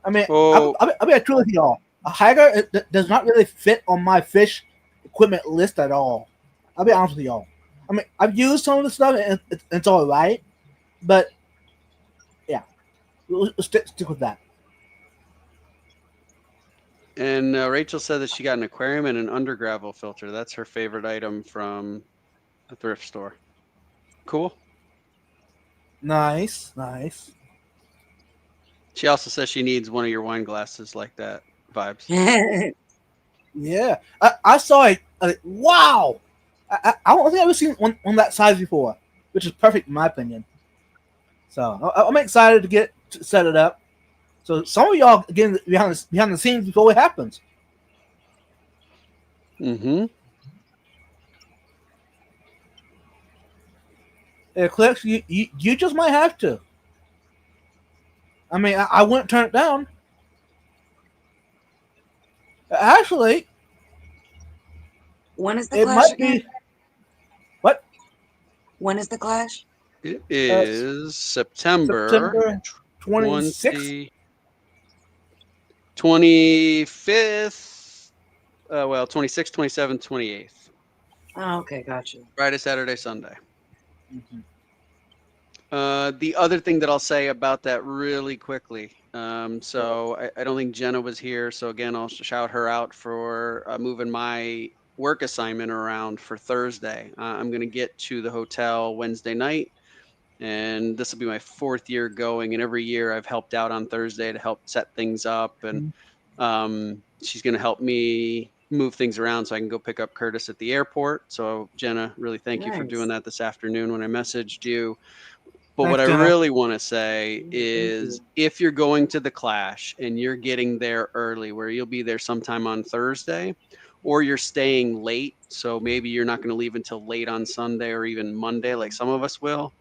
I mean, Oh, I'll be true with y'all. A Higer does not really fit on my fish equipment list at all. I'll be honest with y'all. I mean, I've used some of the stuff and it's all right, but yeah, we'll stick with that. and Rachel said that she got an aquarium and an under gravel filter. That's her favorite item from the thrift store. Cool. Nice, nice. She also says she needs one of your wine glasses like that. Vibes. Yeah, I saw it. Wow, I don't think I've ever seen one that size before, which is perfect in my opinion. So I'm excited to get to set it up. So some of y'all getting behind the scenes before it happens. Mm-hmm. Eclipse, you just might have to. I mean, I wouldn't turn it down. Actually, When is the it clash might again? be what When is the clash? It uh, is September September 26th. 20, 25th. Well, 26th, 27th, 28th. Oh, okay, gotcha. Friday, Saturday, Sunday. Mm-hmm. The other thing that I'll say about that really quickly. So I don't think Jenna was here. So again, I'll shout her out for moving my work assignment around for Thursday. I'm going to get to the hotel Wednesday night, and this will be my 4th year going. And every year I've helped out on Thursday to help set things up. And she's going to help me move things around so I can go pick up Curtis at the airport. So Jenna, really thank you for doing Nice. that this afternoon when I messaged you. But what Thanks, I Jenna. really want to say Thank is you. if you're going to the clash and you're getting there early, where you'll be there sometime on Thursday, or you're staying late, so maybe you're not going to leave until late on Sunday or even Monday, like some of us will,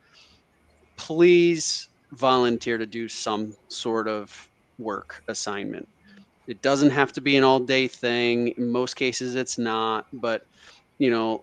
please volunteer to do some sort of work assignment. It doesn't have to be an all day thing. In most cases, it's not, but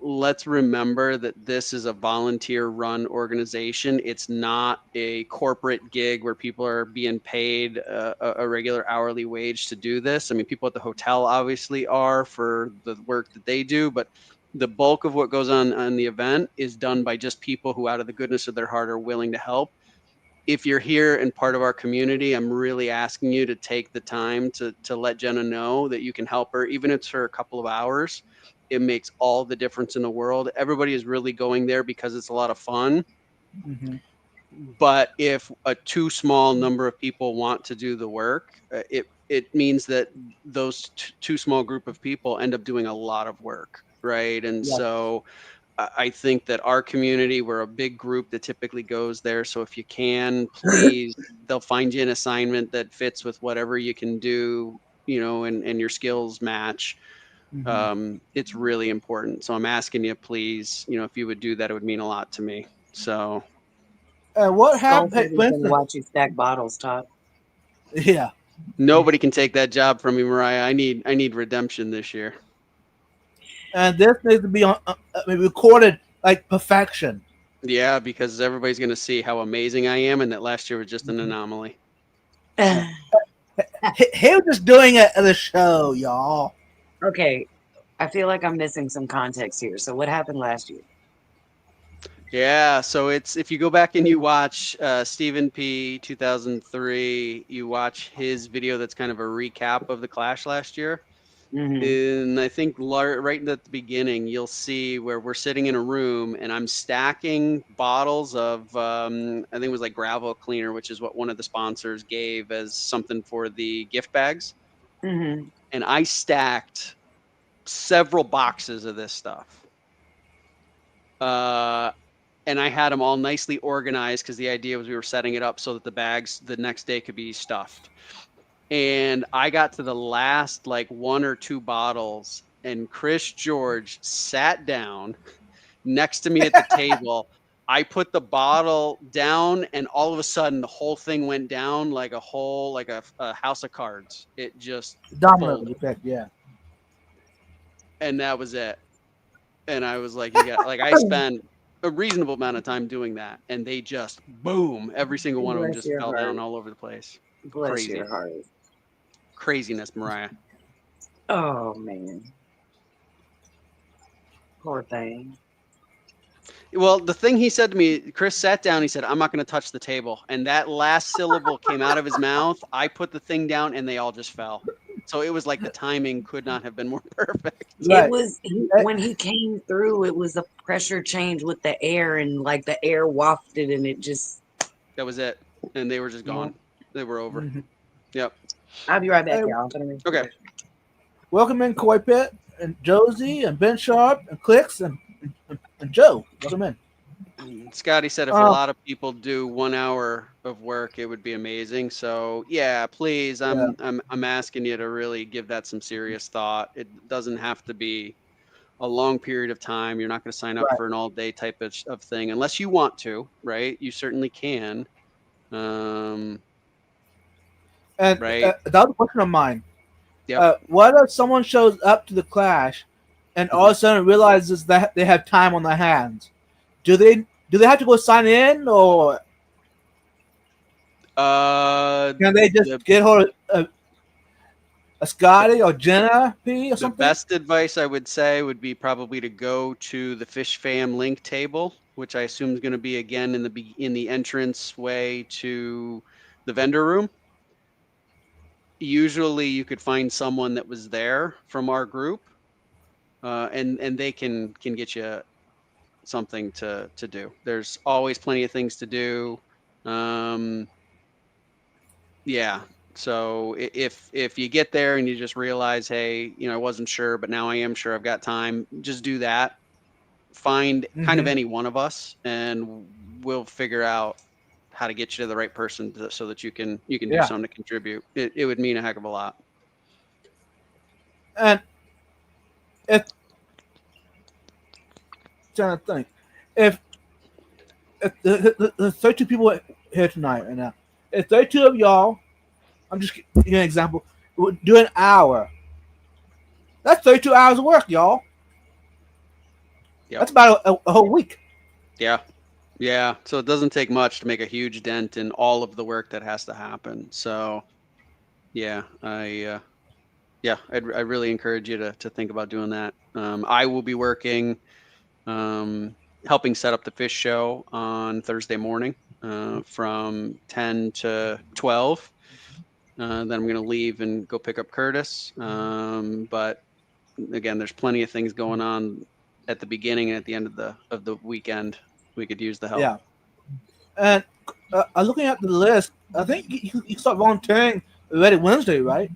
let's remember that this is a volunteer run organization. It's not a corporate gig where people are being paid a regular hourly wage to do this. I mean, people at the hotel obviously are for the work that they do, but the bulk of what goes on the event is done by just people who out of the goodness of their heart are willing to help. If you're here and part of our community, I'm really asking you to take the time to let Jenna know that you can help her, even if it's for a couple of hours. It makes all the difference in the world. Everybody is really going there because it's a lot of fun. Mm-hmm. But if a too small number of people want to do the work, it means that those too small group of people end up doing a lot of work, right? And Yes. so I think that our community, we're a big group that typically goes there. So if you can, please, they'll find you an assignment that fits with whatever you can do, and your skills match. Mm-hmm. It's really important. So I'm asking you, please, if you would do that, it would mean a lot to me. So What happened? Hey, for Skullfoot is gonna instance, watch you stack bottles, Top. yeah. nobody can take that job from me, Mariah. I need redemption this year. And this needs to be on recorded like perfection. Yeah, because everybody's going to see how amazing I am and that last year was just an Mm-hmm. anomaly. Yeah. He was just doing it at the show, y'all. Okay, I feel like I'm missing some context here. So what happened last year? Yeah, so it's if you go back and you watch Stephen P 2003, you watch his video that's kind of a recap of the Clash last year. Mm-hmm. And I think right at the beginning, you'll see where we're sitting in a room and I'm stacking bottles of, I think it was like gravel cleaner, which is what one of the sponsors gave as something for the gift bags. Mm-hmm. and I stacked several boxes of this stuff. And I had them all nicely organized because the idea was we were setting it up so that the bags the next day could be stuffed. And I got to the last like 1 or 2 bottles, and Chris George sat down next to me at the table. I put the bottle down, and all of a sudden, the whole thing went down like a house of cards. It just Domino folded, effect, yeah. and that was it. And I was like, you got like I spent a reasonable amount of time doing that, and they just boom, every single one of them Bless just your fell heart. down all over the place. Bless your heart. Craziness, Mariah. Oh man. Poor thing. Well, the thing he said to me, Chris sat down, he said, I'm not going to touch the table. And that last syllable came out of his mouth. I put the thing down and they all just fell. So it was like the timing could not have been more perfect. Right. It was when he came through, it was a pressure change with the air, and like the air wafted and it just. That was it. And they were just gone. They were over. Mm-hmm. Yep. I'll be right back, Hey, y'all. Okay. Welcome in Koi Pit and Josie and Ben Sharp and Clicks and Joe. Welcome in. Scotty said if a lot of people do 1 hour of work, it would be amazing. So yeah, please, I'm asking you to really give that some serious thought. It doesn't have to be a long period of time. You're not going to sign up for an all day type of thing unless you want to, right? You certainly can. And right. the other question of mine. Yep. What if someone shows up to the clash and all of a sudden realizes that they have time on their hands? Do they have to go sign in, or can they just get hold of a Scotty or Jenna P or something? The best advice I would say would be probably to go to the Fish Fam link table, which I assume is going to be again in the entrance way to the vendor room. Usually you could find someone that was there from our group, and they can get you something to do. There's always plenty of things to do. Yeah. So if you get there and you just realize, hey, I wasn't sure, but now I am sure, I've got time, just do that. Find kind of any one of us, and we'll figure out how to get you to the right person so that you can do something to contribute. It would mean a heck of a lot. And if trying to think, if the 32 people here tonight right now, if 32 of y'all, I'm just giving an example, would do an hour. That's 32 hours of work, y'all. Yep. That's about a whole week. Yeah. Yeah. So it doesn't take much to make a huge dent in all of the work that has to happen. So yeah, I really encourage you to think about doing that. I will be working, helping set up the fish show on Thursday morning, from 10 to 12. Then I'm going to leave and go pick up Curtis. But again, there's plenty of things going on at the beginning and at the end of the weekend. We could use the help. Yeah. And looking at the list, I think you start volunteering already Wednesday, right?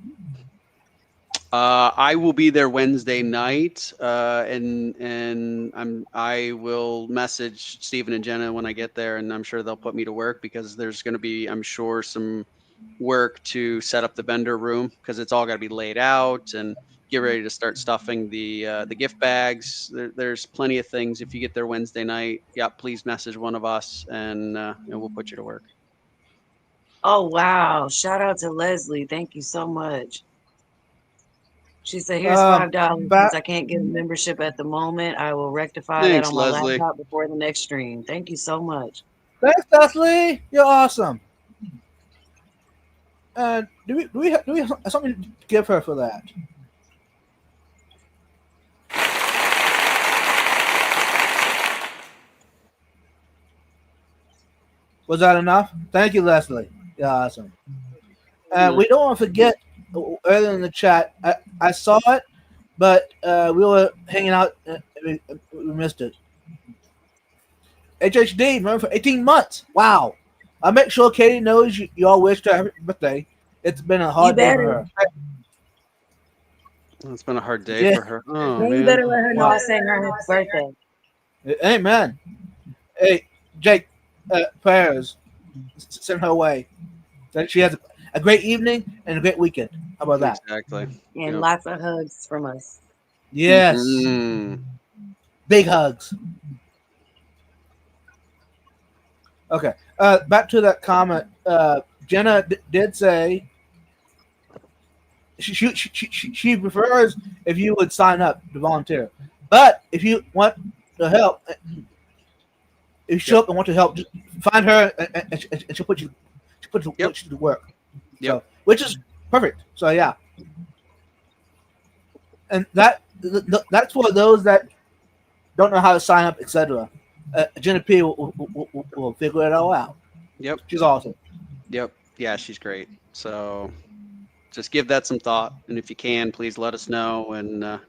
I will be there Wednesday night, and I will message Stephen and Jenna when I get there, and I'm sure they'll put me to work because there's going to be, I'm sure, some work to set up the vendor room because it's all got to be laid out and get ready to start stuffing the gift bags. There's plenty of things. If you get there Wednesday night, please message one of us and we'll put you to work. Oh wow! Shout out to Leslie. Thank you so much. She said, "Here's $5. Since I can't get a membership at the moment, I will rectify that on my laptop before the next stream." Thank you so much. Thanks, Leslie. You're awesome. And do we have something to give her for that? Was that enough? Thank you, Leslie. You're awesome. And we don't want to forget, earlier in the chat, I saw it, but we were hanging out. We missed it. HHD, remember, for 18 months. Wow. I'll make sure Katie knows you all wish her happy birthday. It's been a hard day for her. It's been a hard day Yeah. for her. Oh Well, you man. better let her know Wow. I sang her happy birthday. Amen. Hey, Jake, prayers send her way. That she has a great evening and a great weekend. How about that? Exactly. And Yep. lots of hugs from us. Yes. Mhm. Big hugs. Okay. Back to that comment. Jenna did say she prefers if you would sign up to volunteer, but if you want to help, if you show Yep. up and want to help, just find her and she'll put you Yep. to work. Yep. So, which is perfect. So yeah, and that's for those that don't know how to sign up, etc. Jenna P will figure it all out. Yep. She's awesome. Yep. Yeah, she's great. So just give that some thought, and if you can, please let us know. And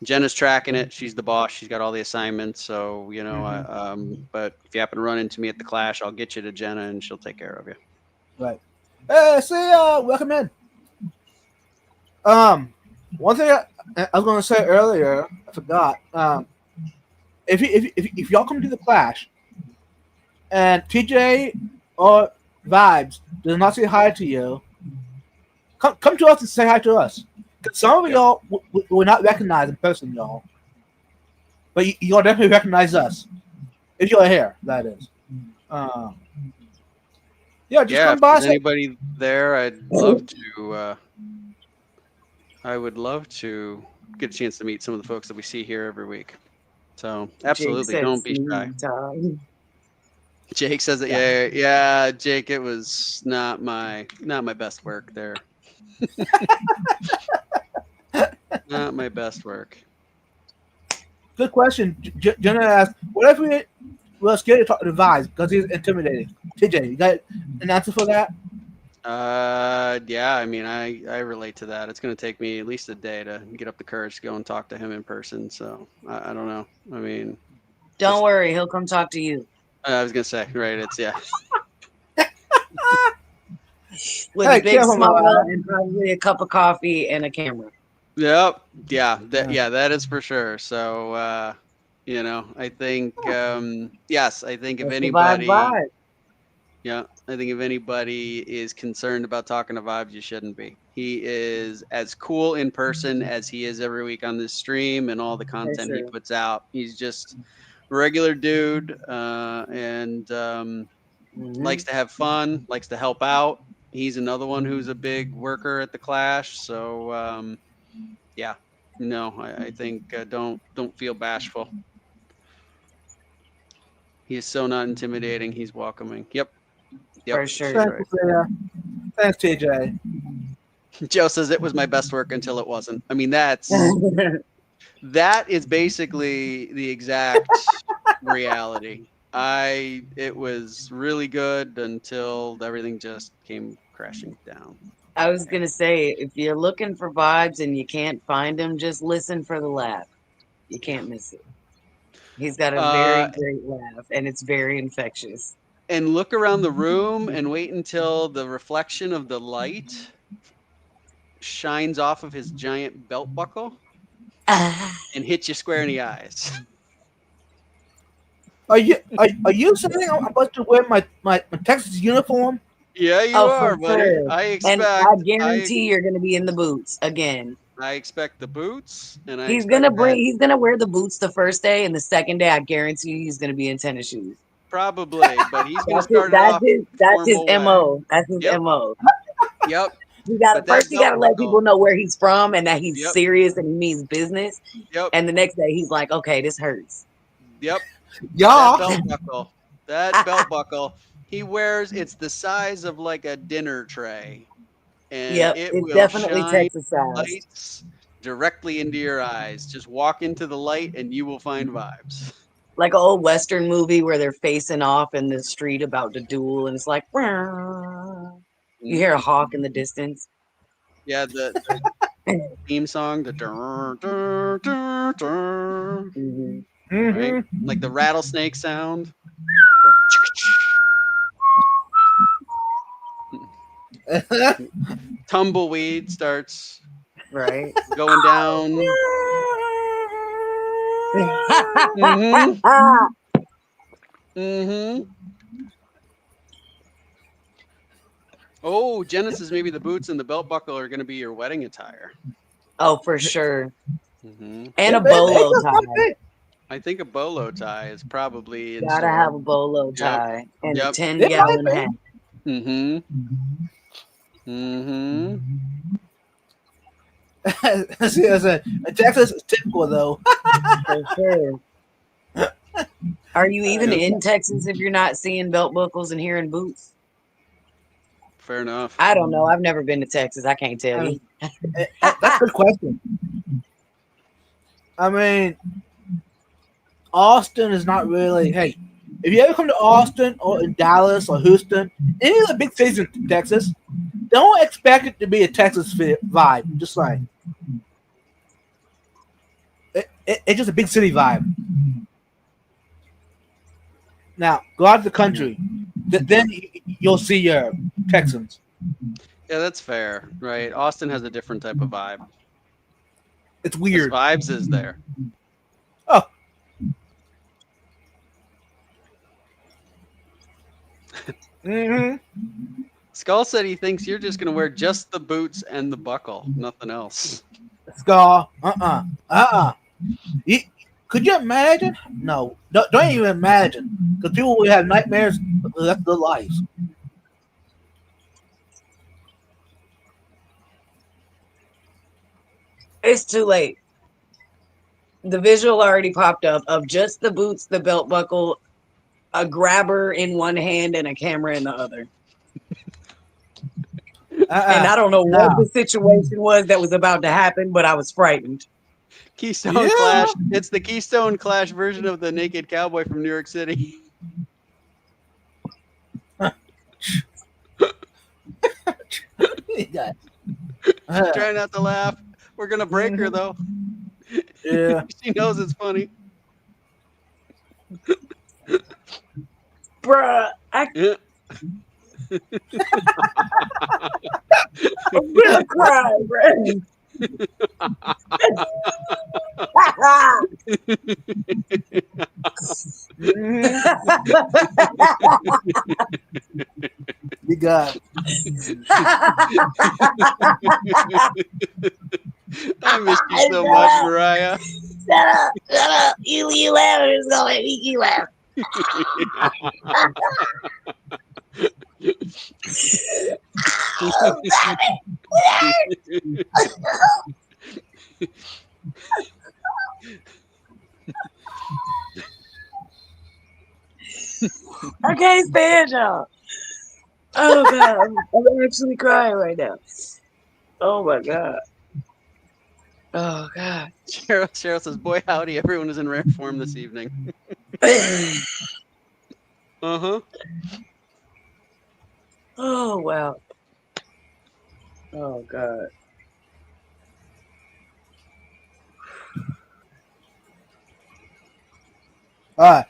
Jenna's tracking it. She's the boss. She's got all the assignments. So but if you happen to run into me at the Clash, I'll get you to Jenna, and she'll take care of you. Right. See, welcome in. One thing I was going to say earlier, I forgot. If y'all come to the Clash and TJ or Vibes does not say hi to you, come to us and say hi to us. 'Cause some of Yep. y'all will not recognize in person, y'all, but y'all definitely recognize us if you're here. That is. Yeah, just Yeah, come if by. there's anybody there, I'd love to. I would love to get a chance to meet some of the folks that we see here every week. So Jake absolutely, said don't be shy. smooth time. Jake says it. Yeah, Jake. It was not my best work there. Not my best work. Good question. Jenna asked, "What if we were scared to talk to Vibes because he's intimidating?" TJ, you got an answer for that? Yeah. I mean, I relate to that. It's going to take me at least a day to get up the courage to go and talk to him in person. So I don't know. I mean, Don't just worry, he'll come talk to you I was going to say, right? It's yeah. with Hey, a big careful, smile man. and probably a cup of coffee and a camera. Yep. Yeah. That is for sure. So I think yes, I think if That's the vibe. anybody, yeah, I think if anybody is concerned about talking to Vibes, you shouldn't be. He is as cool in person as he is every week on this stream and all the content he sure. puts out. He's just a regular dude and likes to have fun, likes to help out. He's another one who's a big worker at the Clash. So yeah, no, I think don't feel bashful. He is so not intimidating. He's welcoming. Yep. For She's sure. Thanks, right. Sophia. Thanks, TJ. Joe says it was my best work until it wasn't. I mean, that is basically the exact reality. It was really good until everything just came crashing down. I was gonna say, if you're looking for vibes and you can't find him, just listen for the laugh. You can't miss it. He's got a very Uh, great laugh, and it's very infectious. and look around the room and wait until the reflection of the light shines off of his giant belt buckle and hits you square in the eyes. Are you saying I'm supposed to wear my Texas uniform? Yeah, you Oh, for are, buddy. sure. I And expect I guarantee you're gonna be in the boots again. I expect the boots, and I He's expect gonna that he's gonna wear the boots the first day, and the second day, I guarantee you, he's gonna be in tennis shoes. probably, but he's going to That's his. start it That's off his. the That's his formal way. mo. That's his Yep, mo. yep. You gotta But that first. You belt gotta let buckle, people know where he's from and that he's yep, serious and he means business. yep, And the next day, he's like, "Okay, this hurts." yep. That Yeah. belt buckle, he wears. It's the size of like a dinner tray, and Yep, it it's will definitely shine Texas size. lights directly into your eyes. Just walk into the light, and you will find vibes. Like an old Western movie where they're facing off in the street about to duel, and it's like, "Meow." You hear a hawk in the distance. Yeah, the theme song, the dur, dur, dur, dur, hmm right? Mm-hmm. Like the rattlesnake sound. Tumbleweed starts Right. going down. Mm-hmm. Mm-hmm. Oh, Genesis, maybe the boots and the belt buckle are going to be your wedding attire. Oh, for sure. Mm-hmm. And Yeah, a baby, it bolo just tie. might be. I think a bolo tie is probably in Gotta have store. a bolo Yep. tie and a Yep. 10-gallon It hat. Mm-hmm. Mm-hmm. might be. See, I said, Texas is typical though. For sure. Are you even Yep. in Texas if you're not seeing belt buckles and hearing boots? Fair enough. I don't know. I've never been to Texas. I can't tell you. That's a good question. I mean, Austin is not really. Hey, if you ever come to Austin or in Dallas or Houston, any of the big cities in Texas, don't expect it to be a Texas vibe. Just like it's just a big city vibe. Now, go out to the country, then you'll see your Texans. Yeah, that's fair, right? Austin has a different type of vibe. It's This weird. vibes is there. Oh. Mm-hmm. Skull said he thinks you're just going to wear just the boots and the buckle, nothing else. Scar. Could you imagine? No, don't even imagine. Because people will have nightmares for the rest of their lives. It's too late. The visual already popped up of just the boots, the belt buckle, a grabber in one hand, and a camera in the other. And I don't know what No. the situation was that was about to happen, but I was frightened. Keystone Yeah. Clash. It's the Keystone Clash version of the Naked Cowboy from New York City. Try not to laugh. We're going to break her, though. Yeah. She knows it's funny. Bruh, I'm Yeah. gonna cry, bruh. You got. I miss you so much, Mariah. Shut up. You laugh. It's gonna make me laugh. Oh, stop it. I can't stand y'all. Oh god, I'm actually crying right now. Oh my god. Oh god. Cheryl says, "Boy, howdy! Everyone is in rare form this evening." Uh-huh. Oh wow. Oh god. All right.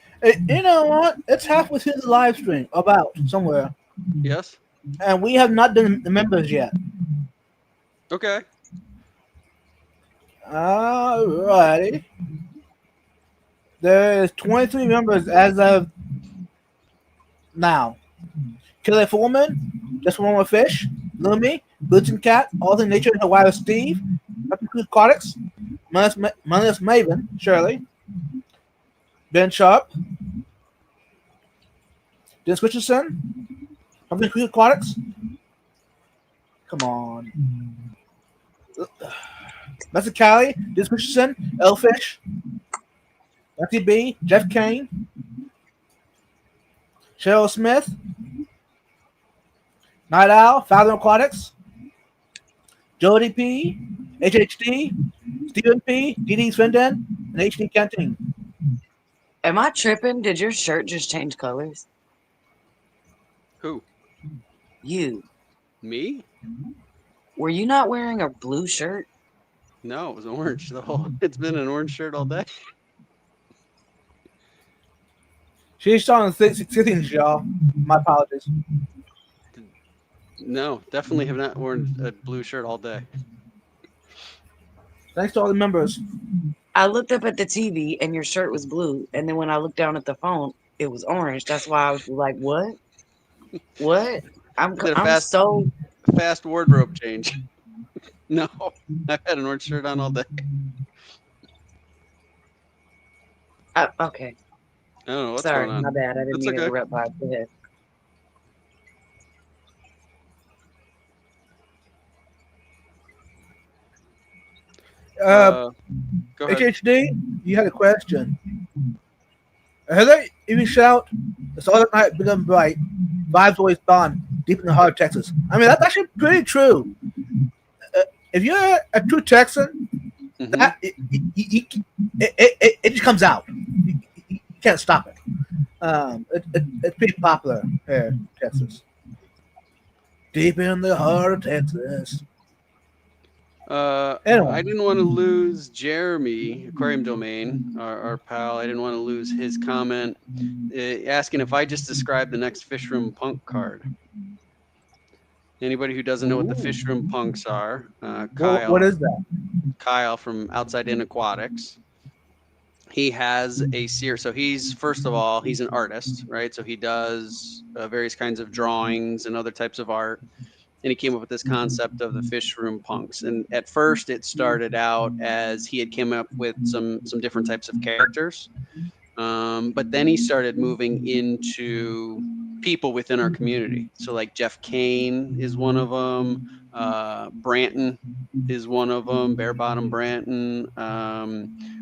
You know what? It's halfway through the live stream, about somewhere, Yes. and we have not done the members yet. Okay. Alrighty. There's 23 members as of now. Kelly Foreman, Just One More Fish, Lumi, Boots and Cat, All the Nature and Hawaii Steve, Aquatics, Manus Maven, Shirley, Ben Sharp, Dennis Richardson, Aquatics. Come on. Matthew Callie, Dennis Richardson, Elfish, Matthew B, Jeff Kane, Cheryl Smith, Night Owl, Fathom Aquatics, Jody P, HHD, Stephen P, DD Swindon, and HD Canting. Am I tripping? Did your shirt just change colors? Who? You. Me? Were you not wearing a blue shirt? No, it was orange. It's been an orange shirt all day. She's on the 16th, y'all. My apologies. No, definitely have not worn a blue shirt all day. Thanks to all the members. I looked up at the TV and your shirt was blue, and then when I looked down at the phone, it was orange. That's why I was like, "What? What?" Did a I'm so fast wardrobe change. No, I've had an orange shirt on all day. okay. I don't know what's Sorry, going on. my bad. I didn't That's mean to okay. interrupt. Bob. Go ahead. Go ahead. HHD, you had a question. Heather, even shout, the solid night big and bright, vibes always gone, deep in the heart of Texas. I mean, that's actually pretty true. If you're a true Texan, that it just comes out. You can't stop it. It's pretty popular here in Texas. Deep in the heart of Texas. Anyway. I didn't want to lose Jeremy, Aquarium Domain, our pal. I didn't want to lose his comment asking if I just described the next Fish Room Punk card. Anybody who doesn't know what the Fish Room Punks are, Kyle. What is that? Kyle from Outside In Aquatics. He has a series. So he's, first of all, he's an artist, right? So he does various kinds of drawings and other types of art. And he came up with this concept of the Fish Room Punks. And at first it started out as he had came up with some different types of characters. But then he started moving into people within our community. So like Jeff Kane is one of them. Branton is one of them. Bare Bottom Branton.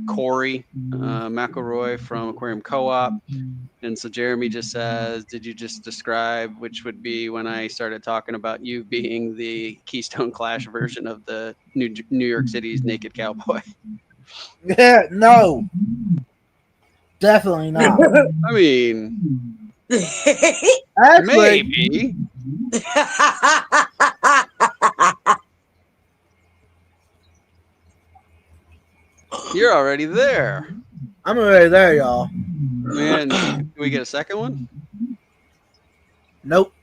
Corey McElroy from Aquarium Co-op. And so Jeremy just says, did you just describe, which would be when I started talking about you being the Keystone Clash version of the New York City's Naked Cowboy? Yeah, no. Definitely not. I mean, actually, maybe. You're already there. I'm already there, y'all. Man, can we get a second one? Nope.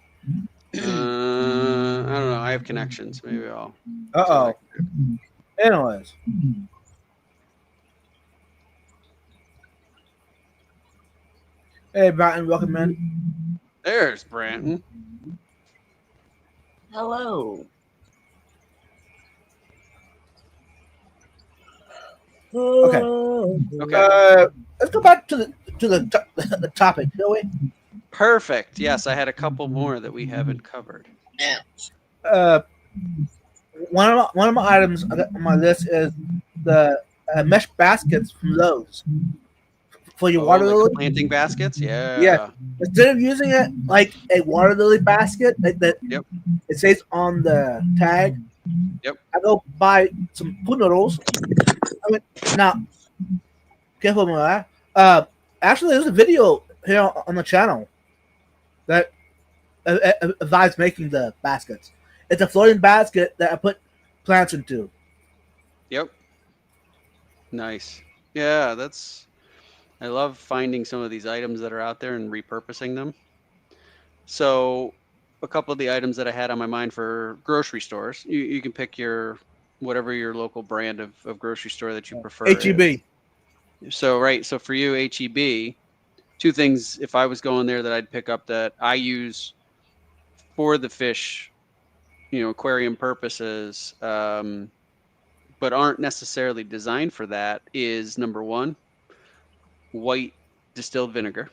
I don't know. I have connections. Maybe I'll. Uh-oh. Anyways. Hey, Bratton, welcome in. There's Branton. Hello. Okay. Let's go back to the topic, shall we? Perfect. Yes, I had a couple more that we haven't covered. One of my items on my list is the mesh baskets from Lowe's for your water lily planting baskets. Yeah. Yeah. Instead of using it like a water lily basket that Yep. It says on the tag. Yep. I go buy some food noodles. I mean, now, careful with that. Actually, there's a video here on the channel that advises making the baskets. It's a floating basket that I put plants into. Yep. Nice. Yeah, I love finding some of these items that are out there and repurposing them. So a couple of the items that I had on my mind for grocery stores, you can pick whatever your local brand of grocery store that you prefer. HEB. So, right. So for you, HEB, two things, if I was going there, that I'd pick up that I use for the fish, aquarium purposes, but aren't necessarily designed for that, is number one, white distilled vinegar.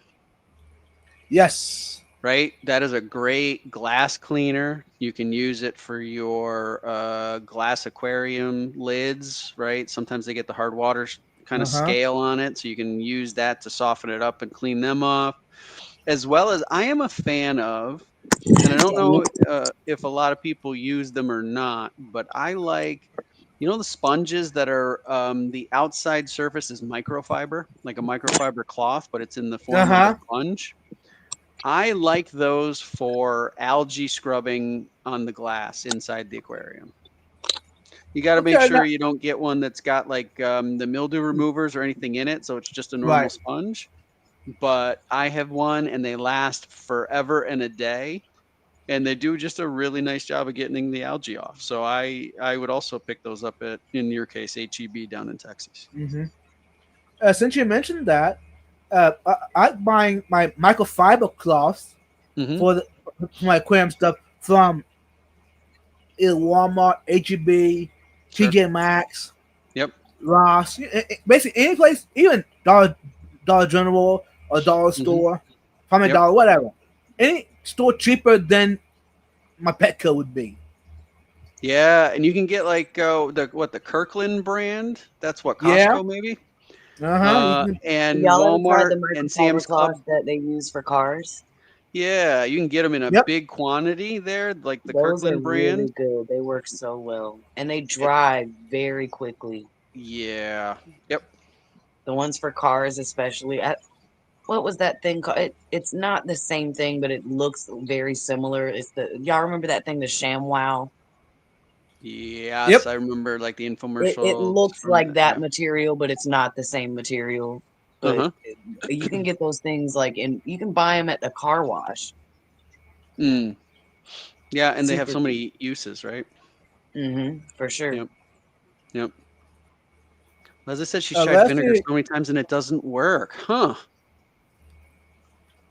Yes. Right? That is a great glass cleaner. You can use it for your glass aquarium lids, right? Sometimes they get the hard water kind of scale on it, so you can use that to soften it up and clean them off. As well as, I am a fan of, and I don't know if a lot of people use them or not, but I like, the sponges that are the outside surface is microfiber, like a microfiber cloth, but it's in the form of a sponge. I like those for algae scrubbing on the glass inside the aquarium. You got to make sure you don't get one that's got like the mildew removers or anything in it, so it's just a normal sponge. But I have one, and they last forever and a day. and they do just a really nice job of getting the algae off. So I would also pick those up at, in your case, HEB down in Texas. Hmm. Since you mentioned that, I'm buying my microfiber cloths Mm-hmm. for, for my aquarium stuff from either Walmart, HEB, Sure. TJ Maxx, Yep. Ross, basically any place, even Dollar General or Dollar Mm-hmm. Store, Family Yep. Dollar, whatever. Any store cheaper than my Petco would be. Yeah, and you can get like the Kirkland brand. That's what, Yeah. Costco maybe. You can, And Y'all ever tried Walmart the and microfiber Sam's Club. cloths that they use for cars? Yeah, you can get them in a yep. big quantity there, like the Those are Kirkland brand. really good. They work so well. And they It, dry very quickly. yeah. Yep. The ones for cars, especially. What was that thing called? It's not the same thing, but it looks very similar. It's y'all remember that thing, the ShamWow? Yes, Yep. I remember like the It infomercials looks from like that. that Yeah. material, but it's not the same material. But Uh-huh. you can get those things like you can buy them at the car wash. Mm. Yeah, and they have Super so cheap. many uses, right? For sure. Yep. Yep. Leslie said she's tried vinegar Leslie, so many times and it doesn't work. Huh.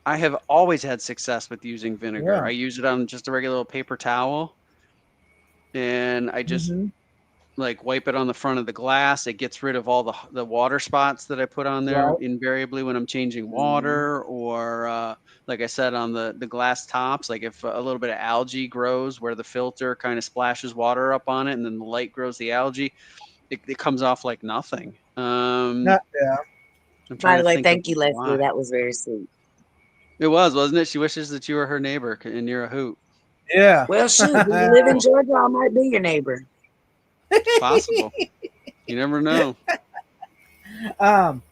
I have always had success with using vinegar. yeah. I use it on just a regular little paper towel, and I just Hmm. like wipe it on the front of the glass. It gets rid of all the water spots that I put on there Right. invariably when I'm changing hmm water, or like I said, on the glass tops. Like if a little bit of algae grows where the filter kind of splashes water up on it, and then the light grows the algae, it comes off like nothing. Yeah. I'm trying By to the way, think of thank you, Leslie. why. That was very sweet. It was, wasn't it? She wishes that you were her neighbor, and you're a hoot. Yeah. Well, shoot, do you live in Georgia? I might be your neighbor. It's possible. You never know. um,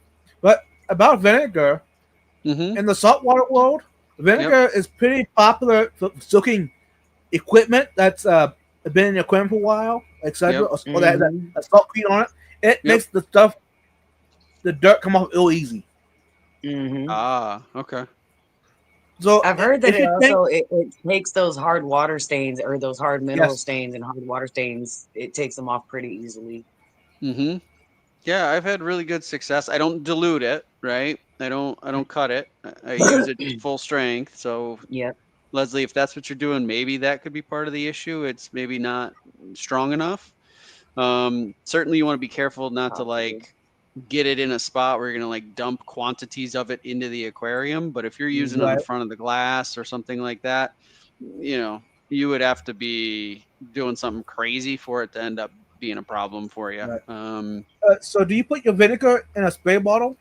but about vinegar Mm-hmm. in the saltwater world, Yep. vinegar is pretty popular for soaking equipment that's been in the aquarium for a while, etc., Yep. or that has hmm a saltpeter on it. It Yep. makes the stuff, the dirt, come off real easy. hmm Ah, okay. So I've heard that if it you think, also it takes those hard water stains or those hard mineral yes, stains and hard water stains. It takes them off pretty easily. Mm-hmm. Yeah, I've had really good success. I don't dilute it, right? I don't cut it. I use it full strength. So Yep, Leslie, if that's what you're doing, maybe that could be part of the issue. It's maybe not strong enough. Certainly you want to be careful not to possibly. like get it in a spot where you're gonna like dump quantities of it into the aquarium. But if you're using it on hmm the right. front of the glass or something like that, you know, you would have to be doing something crazy for it to end up being a problem for you. Right. So do you put your vinegar in a spray bottle?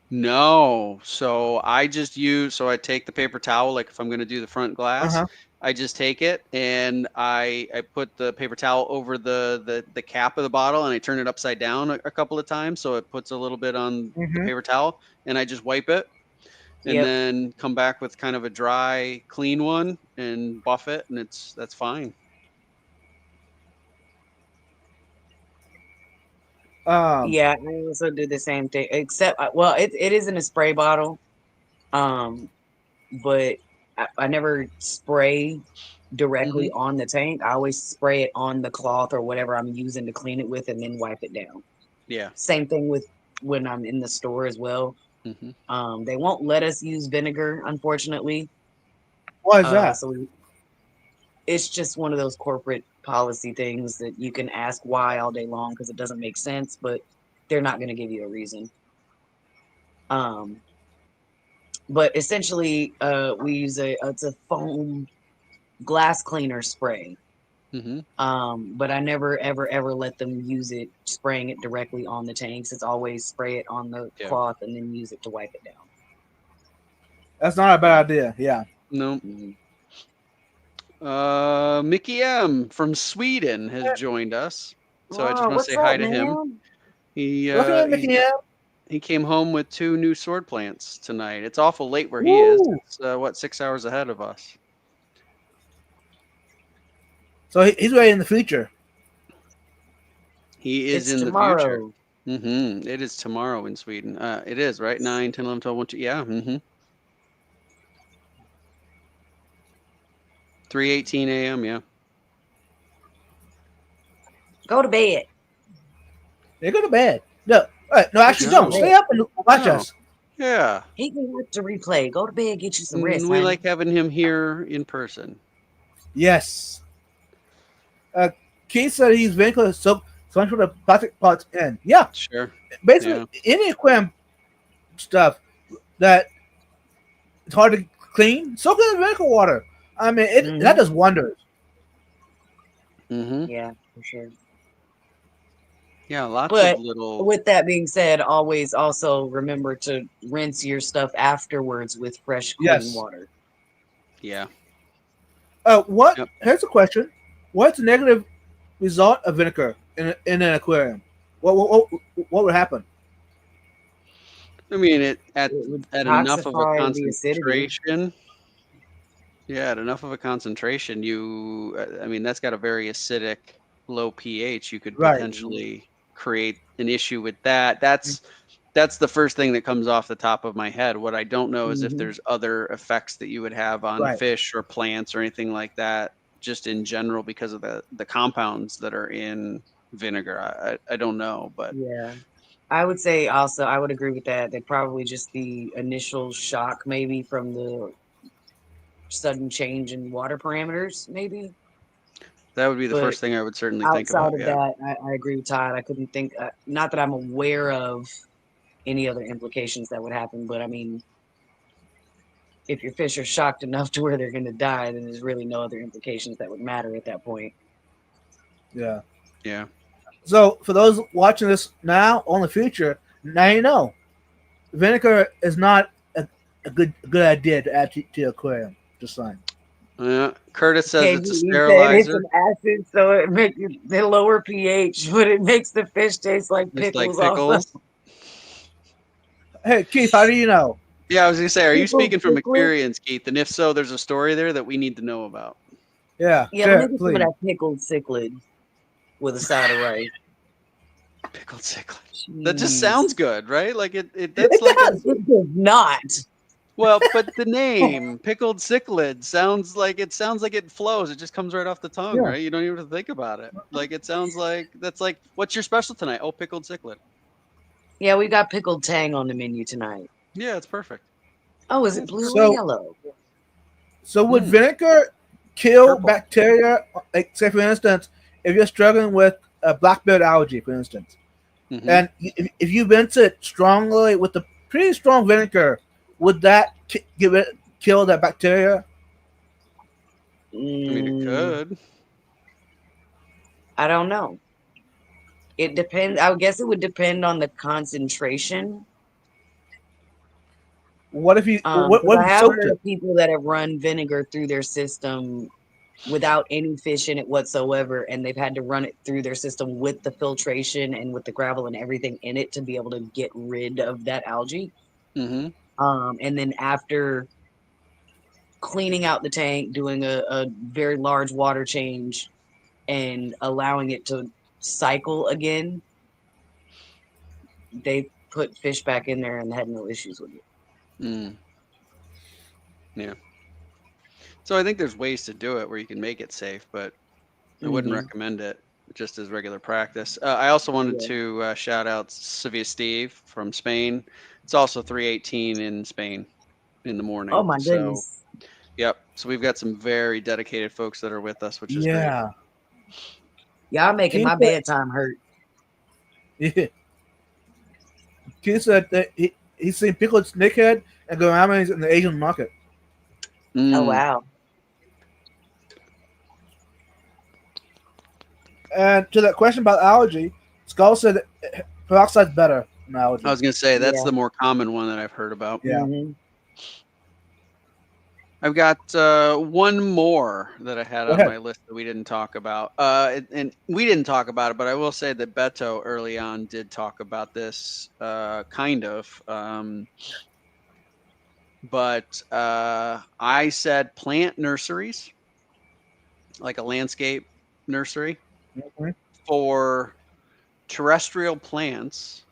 No. So I just use, so I take the paper towel, like if I'm going to do the front Uh glass, huh. I just take it and I put the paper towel over the cap of the bottle and I turn it upside down a couple of times so it puts a little bit on the Mm-hmm. paper towel and I just wipe it and Yep. then come back with kind of a dry, clean one and buff it and that's fine. Um. Yeah, I also do the same thing. Except, well, it is in a spray bottle. Um, but I never spray Hmm. directly on the tank. I always spray it on the cloth or whatever I'm using to clean it with, and then wipe it down. Yeah. Same thing with when I'm in the store as well. Hmm. They won't let us use vinegar, unfortunately. Why is that? So it's just one of those corporate policy things that you can ask why all day long because it doesn't make sense, but they're not going to give you a reason. Um, but essentially, we use it's a foam glass cleaner spray. Hmm. But I never ever ever let them use it spraying it directly on the tanks. It's always spray it on the Yeah. cloth and then use it to wipe it down. That's not a Yeah. bad idea. Yeah. No. Mhm. Mickey M from Sweden has joined us, so I just Oh, want to what's say hi up, to him. man? He Look uh, at he Mickey out. he came home with 2 new sword plants tonight. It's awful late where he is. Woo! It's what, 6 hours ahead of us. So he's ready in the future. He is It's in the future. tomorrow. It is tomorrow in Sweden. It is right. 9, 10, 11, 12, 1, 2. Yeah. 3:18 a.m. Yeah. Go to bed. They go to bed. No, no, actually, No. don't. Stay up and watch No. us. Yeah. He can watch the replay. Go to bed, get you some rest. We honey. like having him here in person. Yes. Keith said he's vinegar soap so for the plastic pots in. Yeah, Sure. basically any aquarium stuff that it's hard to clean, soak it in vinegar water. I mean, that does wonders. Mm-hmm. Yeah, for sure. Yeah, lots But of little. with that being said, always also remember to rinse your stuff afterwards with fresh, clean Yes. water. Yeah. What? Yep. Here's a question: what's the negative result of vinegar in an aquarium? What would happen? I mean, at would enough of a toxify the acidity. concentration. Yeah, at enough of a concentration, I mean, that's got a very acidic, low pH. You could Right. potentially create an issue with that. That's the first thing that comes off the top of my head. What I don't know is if there's other effects that you would have on Right. fish or plants or anything like that, just in general because of the compounds that are in vinegar. I don't know, but Yeah. I would say also, I would agree with that. That probably just the initial shock, maybe from the sudden change in water parameters, maybe. that would be the But first thing I would certainly think outside about. of Yeah. that, I agree with Todd. I couldn't think, not that I'm aware of any other implications that would happen, but I mean, if your fish are shocked enough to where they're going to die, then there's really no other implications that would matter at that point. Yeah. Yeah. So for those watching this now or in the future, now you know vinegar is not a good idea to add to your aquarium. Just saying. Curtis says Okay, it's a you said it's sterilizer. an acid, so it makes the lower pH, but it makes the fish taste like Just like pickles. Also, pickles. Hey Keith, how do you know? Yeah, I was gonna say, are you Pickles speaking from cichlid? experience, Keith? And if so, there's a story there that we need to know about. Yeah, Yeah, let me sure, get some of please. that pickled cichlid with a side of rice. Pickled cichlid. That just Jeez. sounds good, right? Like that's like does. It does not. well, but the name pickled cichlid sounds like it flows. It just comes right off the tongue, Yeah. right? You don't even have to think about it. Like it sounds like that's like, what's your special tonight? Oh, pickled cichlid. Yeah, we got pickled tang on the menu tonight. Yeah, it's perfect. Oh, is it blue or So- yellow? So would Mm. vinegar kill Purple. bacteria? Like, say for instance, if you're struggling with a black beard allergy, for instance, Mhm. and if you rinse it strongly with a pretty strong vinegar, would that kill that bacteria? I mean, it could. I don't know. It depends. I would guess it would depend on the concentration. What if you 'Cause what I if you have soaked heard it? of people that have run vinegar through their system without any fish in it whatsoever, and they've had to run it through their system with the filtration and with the gravel and everything in it to be able to get rid of that algae. Mm-hmm. And then after cleaning out the tank, doing a very large water change, and allowing it to cycle again, they put fish back in there and had no issues with it. Mm. Yeah. So I think there's ways to do it where you can make it safe, but I wouldn't Mhm. recommend it just as regular practice. I also wanted Yeah. to shout out Sevilla Steve from Spain. It's also 3:18 in Spain in the morning. Oh my So, goodness. yep. So we've got some very dedicated folks that are with us, which is great. Yeah. Y'all making my Keep it- bedtime hurt. Yeah. Keith said that he's seen pickled snakehead and gouramis in the Asian market. Oh Mm. wow. And to that question about allergy, Skull said that peroxide's better than allergy. I was going to say that's Yeah. the more common one that I've heard about. Yeah. Mhm. I've got one more that I had Go on ahead. my list that we didn't talk about. And we didn't talk about it, but I will say that Beto early on did talk about this, kind of. But I said plant nurseries, like a landscape nursery Mhm. for terrestrial plants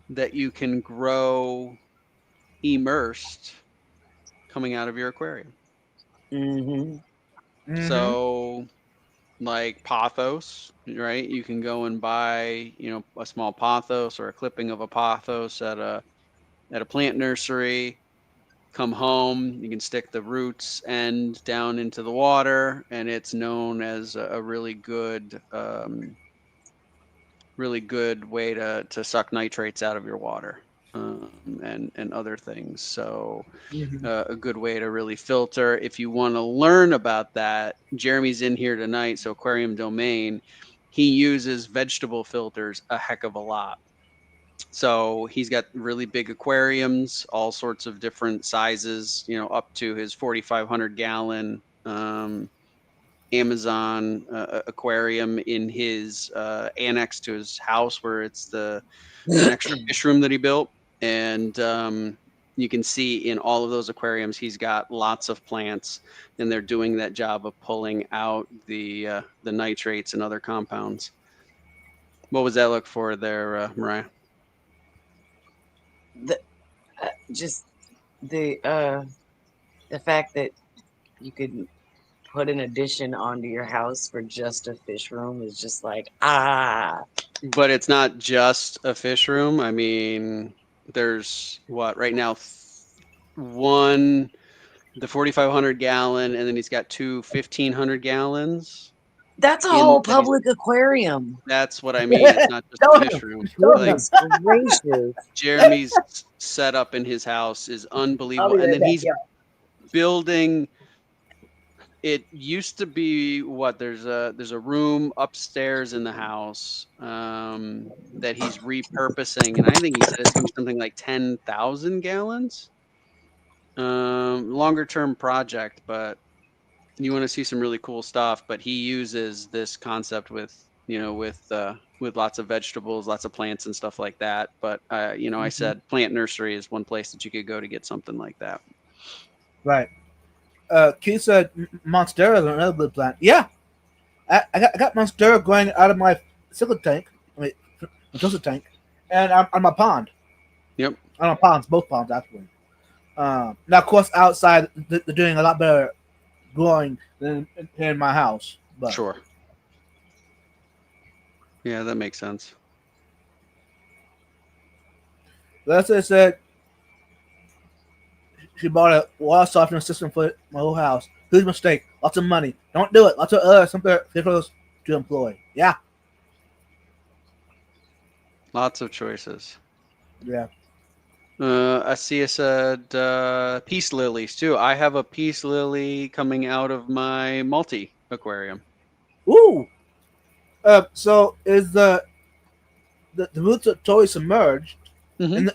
that you can grow immersed coming out of your aquarium. Mhm. So like pothos, right? You can go and buy, a small pothos or a clipping of a pothos at a plant nursery. Come home, you can stick the roots end down into the water, and it's known as a really good way to suck nitrates out of your water, and other things. So a good way to really filter. If you want to learn about that, Jeremy's in here tonight, so Aquarium Domain, he uses vegetable filters a heck of a lot. So he's got really big aquariums, all sorts of different sizes, up to his 4,500 gallon Amazon aquarium in his annex to his house, where it's an extra fish room that he built. And you can see in all of those aquariums, he's got lots of plants, and they're doing that job of pulling out the nitrates and other compounds. What was that look for there, Mariah? Just the fact that you could put an addition onto your house for just a fish room is just like, But it's not just a fish room. I mean, there's right now, the 4,500 gallon, and then he's got two 1,500 gallons. That's a whole public aquarium. That's what I mean. It's not just a fish room. Goodness gracious. Jeremy's setup in his house is unbelievable. And then he's building. It used to be there's a room upstairs in the house that he's repurposing, and I think he said it's gonna be something like 10,000 gallons. Longer term project, but you want to see some really cool stuff. But he uses this concept with lots of vegetables, lots of plants and stuff like that. But I said plant nursery is one place that you could go to get something like that. Right. Keith said Monstera is another good plant. Yeah, I got Monstera growing out of my filter tank, and on my pond. Yep. On my ponds, both ponds actually. Now, of course, outside they're doing a lot better growing than in my house. But sure. Yeah, that makes sense. Leslie said she bought a water softener system for my whole house. Huge mistake. Lots of money. Don't do it. Lots of other simpler vehicles to employ. Yeah. Lots of choices. Yeah. Asia said peace lilies too. I have a peace lily coming out of my multi aquarium. Ooh. So is the roots are totally submerged, and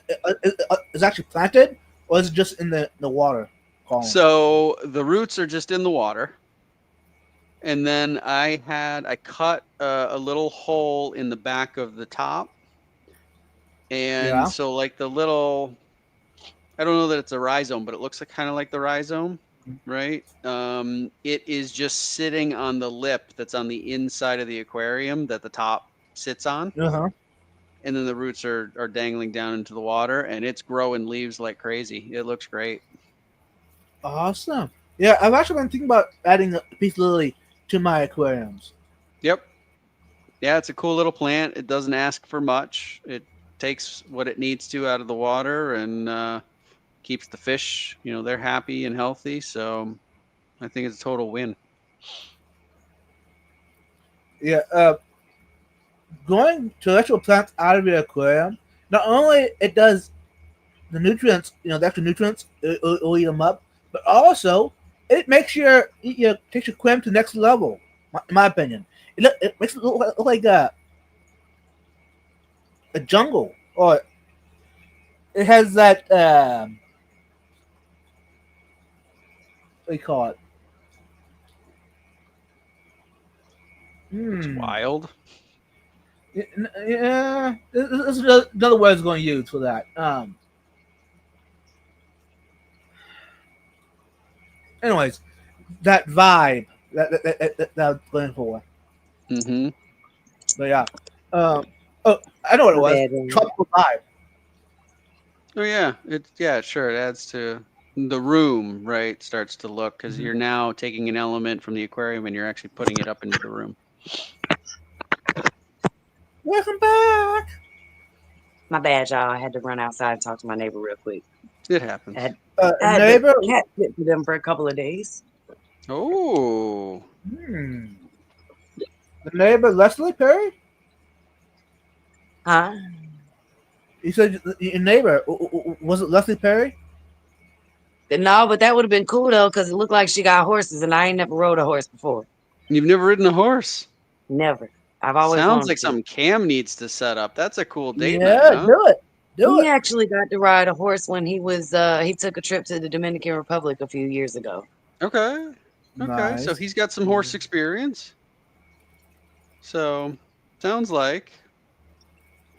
is actually planted, or is it just in the water column? So the roots are just in the water, and then I cut a little hole in the back of the top, and so like the little, I don't know that it's a rhizome, but it looks kind of like the rhizome, right? It is just sitting on the lip that's on the inside of the aquarium that the top sits on. And then the roots are dangling down into the water, and it's growing leaves like crazy. It looks great. Awesome. Yeah, I've actually been thinking about adding a peace lily to my aquariums. Yep. Yeah, it's a cool little plant. It doesn't ask for much. It takes what it needs to out of the water and keeps the fish, they're happy and healthy. So I think it's a total win. Yeah. Growing terrestrial plants out of your aquarium, not only it does the nutrients, the extra nutrients, it'll eat them up, but also it makes takes your aquarium to the next level. In my opinion, it makes it look like a jungle, or it has that what do you call it? It's wild. Yeah, this is another word I was going to use for that. Anyways, that vibe that I was going for. But yeah. I know what it was. Tropical vibe. Oh yeah, sure. It adds to the room, right, starts to look, because Mhm. you're now taking an element from the aquarium and you're actually putting it up into the room. Welcome back. My bad, y'all. I had to run outside and talk to my neighbor real quick. It I happens. had, I had to Neighbor. cat sit for them for a couple of days. Oh, Hmm. The neighbor Leslie Perry. Huh? You said your neighbor was it Leslie Perry? No, but that would have been cool though, because it looked like she got horses, and I ain't never rode a horse before. you've never ridden a horse? Never. I've always Sounds wanted like to. something Cam needs to set up. That's a cool date night, Yeah, huh? do it. Do He it. actually got to ride a horse when he took a trip to the Dominican Republic a few years ago. Okay. Okay. So Nice. he's got some horse experience. So sounds like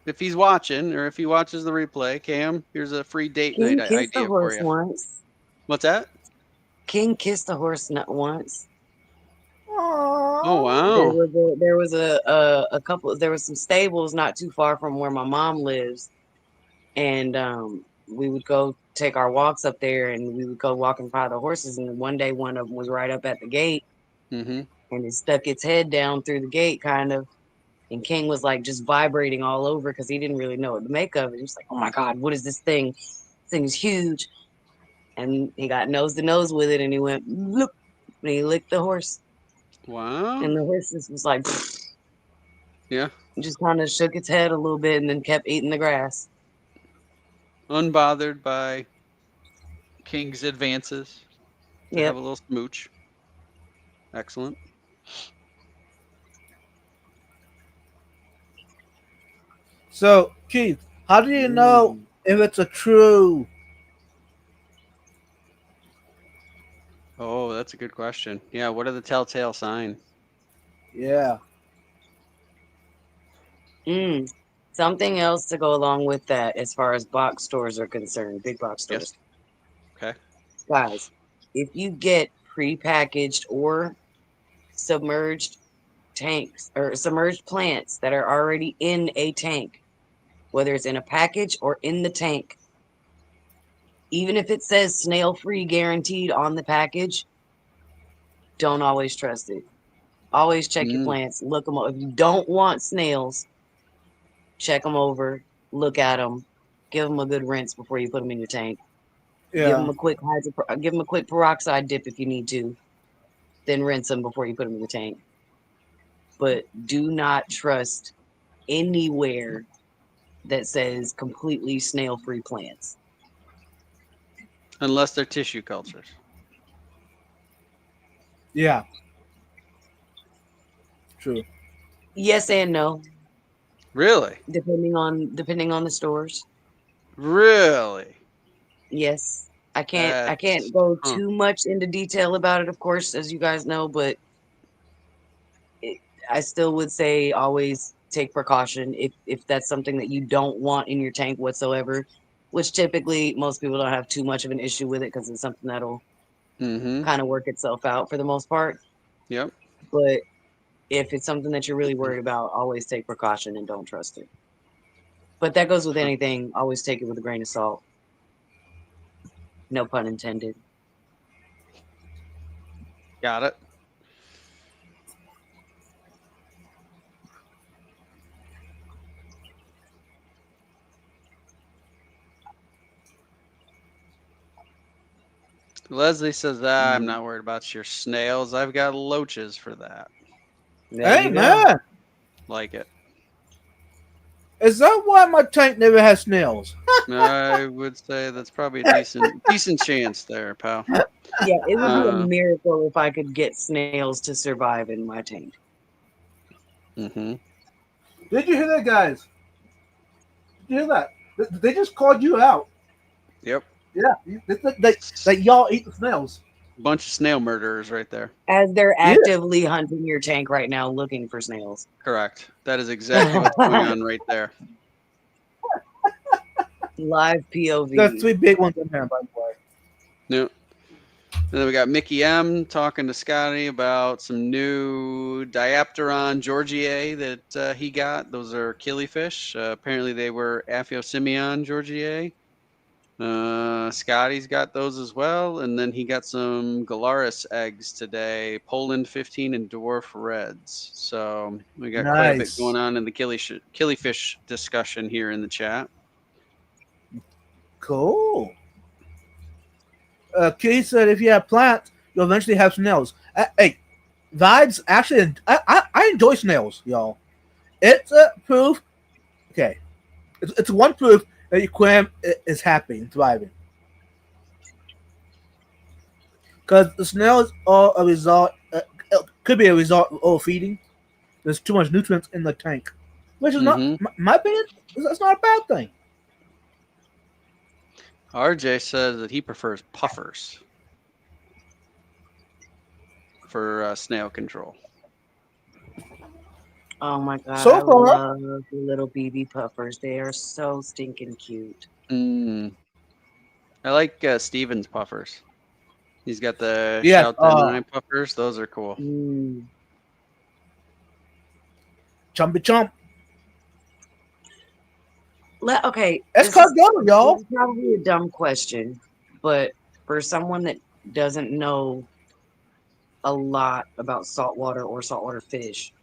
if he's watching or if he watches the replay, Cam, here's a free date night King kissed a idea for horse you. once. What's that? King kissed a horse once. Oh, Aww. wow. There was a couple. There was some stables not too far from where my mom lives, and we would go take our walks up there, and we would go walking by the horses. And one day, one of them was right up at the gate, Mm-hmm. and it stuck its head down through the gate, kind of. And King was like just vibrating all over because he didn't really know what to make of it. He was like, "Oh my God, what is this thing? This thing is huge." And he got nose to nose with it, and he went look, and he licked the horse, Wow. and the horse just was like, Yeah. just kind of shook its head a little bit, and then kept eating the grass. Unbothered by King's advances to have Yep. a little smooch. Excellent. So Keith, how do you know Mm. if it's a true? Oh, that's a good question. Yeah. What are the telltale signs? Yeah. Mm. Something else to go along with that, as far as box stores are concerned, big box Yes. stores, Okay. guys. If you get prepackaged or submerged tanks or submerged plants that are already in a tank, whether it's in a package or in the tank, even if it says snail free guaranteed on the package, don't always trust it. Always check your Mm. plants, look them up. If you don't want snails, check them over, look at them, give them a good rinse before you put them in your tank. Give them Yeah. a quick give them a quick peroxide dip if you need to, then rinse them before you put them in the tank. But do not trust anywhere that says completely snail free plants. Unless they're tissue cultures. Yeah. True. Yes and no, Really? depending on the stores. Really? Yes. I That's can't go huh. too much into detail about it, of course, as you guys know, but it, I still would say always take precaution if that's something that you don't want in your tank whatsoever, which typically most people don't have too much of an issue with it because it's something that'll Mm-hmm. kind of work itself out for the most part. Yep. But if it's something that you're really worried about, always take precaution and don't trust it. But that goes with Huh. anything. Always take it with a grain of salt. No pun intended. Got it. Leslie says, I'm Mm. not worried about your snails. I've got loaches for that. There Hey you go. man, Like it. is that why my tank never has snails? I would say that's probably a decent chance there, pal. Yeah, it would be a Uh, miracle if I could get snails to survive in my tank. mm-hmm. Did you hear that, guys? Did you hear that? They just called you out. Yep. Yeah. They y'all eat the snails. Bunch of snail murderers right there. As they're Yeah. actively hunting your tank right now looking for snails. Correct. That is exactly what's going on right there. Live There's POV. 3 big ones in there, by the way. Yep. And then we got Mickey M talking to Scotty about some new Diapteron Georgiae that he got. Those are killifish. Apparently they were Aphyosemion Georgiae. Scotty's got those as well, and then he got some Galaris eggs today, Poland 15 and Dwarf Reds. So we got quite a bit Nice. going on in the killifish discussion here in the chat. Cool. Keith said if you have plants, you'll eventually have snails. Hey, vibes, actually, I enjoy snails, y'all. It's a proof. Okay. It's one proof that your aquarium is happy and thriving. Because the snails are a result, could be a result of overfeeding. There's too much nutrients in the tank. Which is not, my opinion, that's not a bad thing. RJ says that he prefers puffers for snail control. Oh my god, So I far- love the little BB puffers. They are so stinking cute. I like Steven's puffers. He's got the Yes, Shout 99 puffers. Those are cool. Chumpy chump. Okay, That's this called go, y'all. is probably a dumb question, but for someone that doesn't know a lot about saltwater or saltwater fish,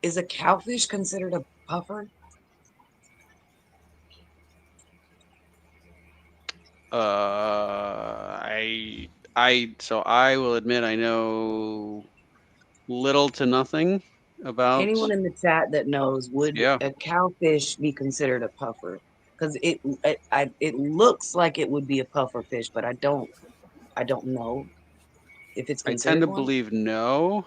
is a cowfish considered a puffer? So I will admit I know little to nothing about Anyone in the chat that knows, would Yeah. a cowfish be considered a puffer? Because it looks like it would be a puffer fish, but I don't know if it's I considered tend to one. believe no,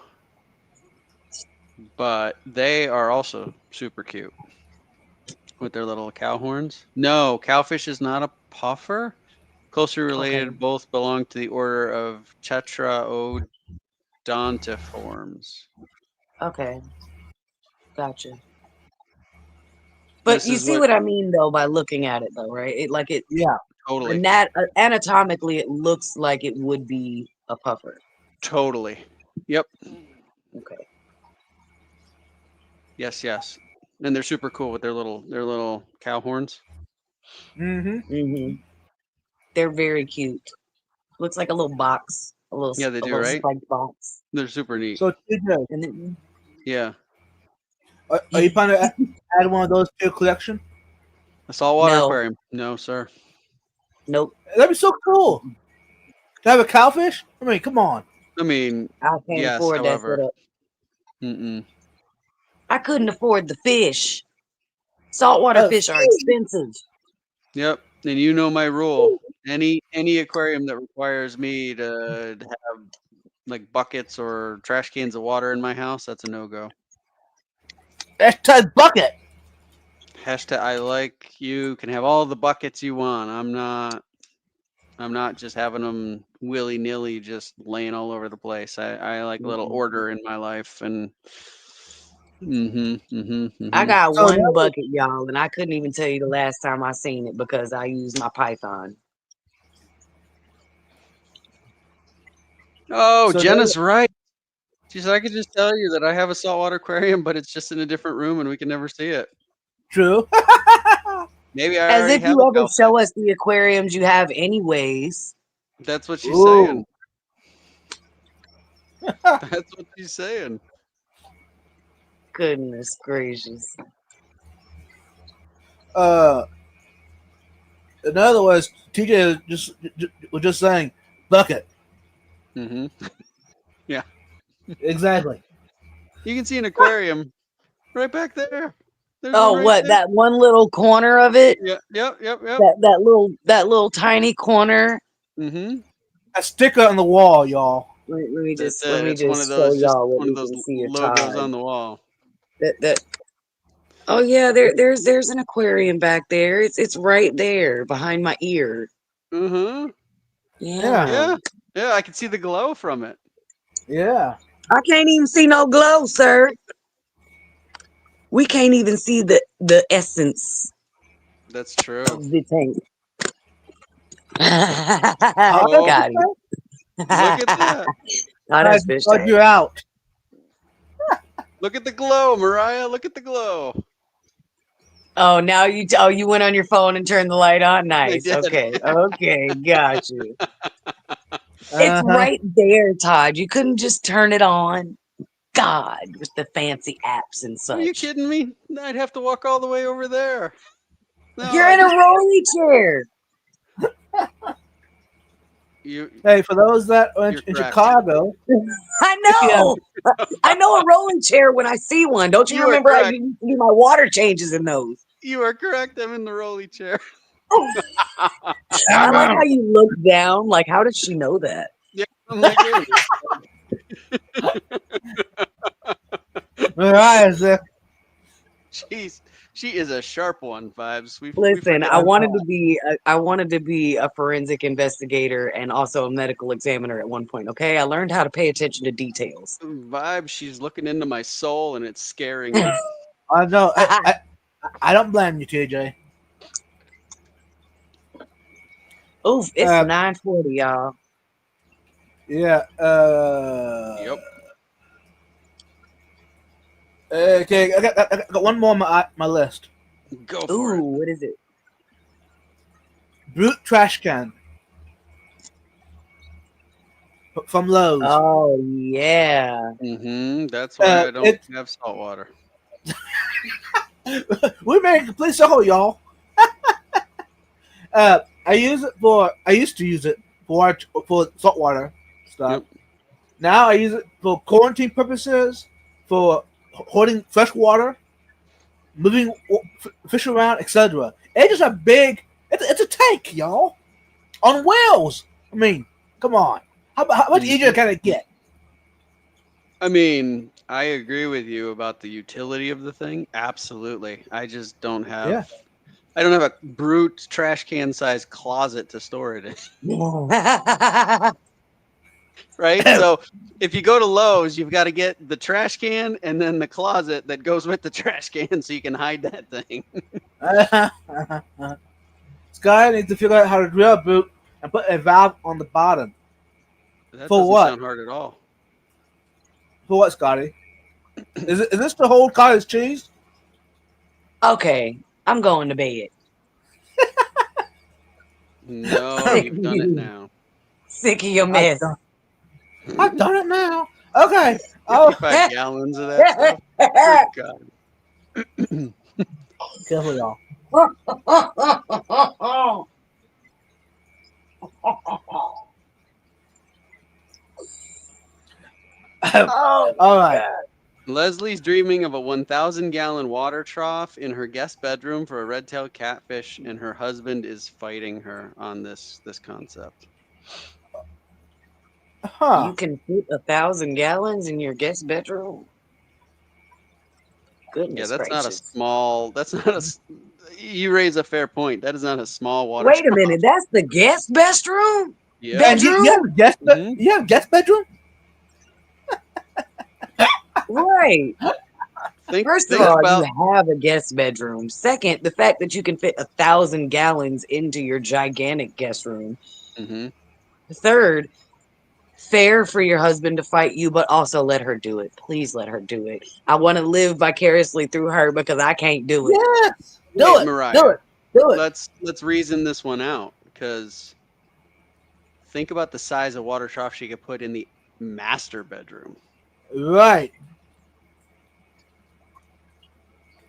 but they are also super cute with their little cow horns. No, cowfish is not a puffer. Closely related, Okay. both belong to the order of Tetraodontiforms. Okay, gotcha. But This you is see what I mean, though, by looking at it, though, right? Yeah. Totally. Anatomically, it looks like it would be a puffer. Totally. Yep. Okay. Yes, yes. And they're super cool with their little cow horns. They're very cute. Looks like a little box, Yeah, they a do, little right? spiked box. They're super neat. So, TJ, And then, Yeah. are you planning to add one of those to your collection? A saltwater No. aquarium. No, sir. Nope. That'd be so cool. To have a cowfish? I mean, come on. I mean, I can't yes, afford however. that setup. Mm-mm. I couldn't afford the fish. Saltwater fish are expensive. Yep. And you know my rule. Any aquarium that requires me to have like buckets or trash cans of water in my house, that's a no-go. Hashtag bucket. Hashtag I like you can have all the buckets you want. I'm not just having them willy-nilly just laying all over the place. I like a little order in my life and I got So one bucket, y'all, and I couldn't even tell you the last time I seen it because I used my Python. Oh, So Jenna's right. She said I could just tell you that I have a saltwater aquarium, but it's just in a different room and we can never see it. True. Maybe I As already if have you a ever cowfish. show us the aquariums you have anyways. That's what she's saying. That's what she's saying. Goodness gracious. In other words, TJ was just saying bucket. Yeah. Exactly. You can see an aquarium right back there. There's Oh, one right what? there. That one little corner of it? Yeah. Yep. That little tiny corner. A sticker on the wall, y'all. Let me just It's one of show those, just y'all what one we of those can see at logos time. on the wall. Oh yeah, there's an aquarium back there. It's right there behind my ear. Yeah. Yeah. Yeah. I can see the glow from it. Yeah. I can't even see no glow, sir. We can't even see the essence That's true. of the tank. Oh, Got him. look at that. Oh, that's fish tank. You're out. Look at the glow, Mariah. Look at the glow. Oh, now you went on your phone and turned the light on. I Nice. did. Okay, got you. It's Uh-huh. right there, Todd. You couldn't just turn it on. God, with the fancy apps and Are you such. kidding me? I'd have to walk all the way over there. No, You're in a rolly chair. you. Hey, for those that are You're in correct. Chicago, I yeah, know. I know a rolling chair when I see one. Don't you You are remember I correct. used to do my water changes in those? You are correct. I'm in the rolly chair. I like how you look down. Like, how did she know that? Yeah, I'm like, wait a minute. right, She is a sharp one, Vibes. We Listen, forget. I wanted to be a forensic investigator and also a medical examiner at one point. Okay, I learned how to pay attention to details. Vibes. She's looking into my soul, and it's scaring me. I know. I don't blame you, TJ. Oof, it's Uh, 9:40, y'all. Yeah. Yep. Okay, I got one more on my list. Go for Ooh, it. what is it? Brute trash can from Lowe's. Oh yeah. That's why I don't It have salt water. we made a complete circle, y'all. I used to use it for saltwater stuff. Yep. Now I use it for quarantine purposes, for holding fresh water, moving fish around, etc. It's just a big. It's a tank, y'all, on wheels. I mean, come on. How much easier can it get? I mean, I agree with you about the utility of the thing. Absolutely. I just don't have. Yeah. I don't have a brute trash can size closet to store it in. Right? So if you go to Lowe's, you've got to get the trash can and then the closet that goes with the trash can so you can hide that thing. Sky needs to figure out how to drill a boot and put a valve on the bottom. That For doesn't what? sound hard at all. For what, Scotty? Is this to hold cottage cheese? Okay, I'm going to bed. No, Sick you've of done it you. now. Sick of your I've mess. done, I've done it now. Okay. Oh, 55 gallons of that stuff. Good God. careful, y'all. Oh, All right. God. Leslie's dreaming of a 1,000-gallon water trough in her guest bedroom for a red-tailed catfish, and her husband is fighting her on this concept. Huh. You can fit 1,000 gallons in your guest bedroom? Yeah, Goodness that's not a gracious. small. That's not a. You raise a fair point. That is not a small water Wait a trough. minute, that's the guest bedroom? Yeah. And you have a Mhm. you have a guest bedroom? Right. First of Think all, about. you have a guest bedroom. Second, the fact that you can fit 1,000 gallons into your gigantic guest room. hmm Third, fair for your husband to fight you, but also let her do it. Please let her do it. I want to live vicariously through her because I can't do it. Yes. Do Wait, it. Mariah. Do it. Do it. Let's reason this one out, because think about the size of water trough she could put in the master bedroom, Right.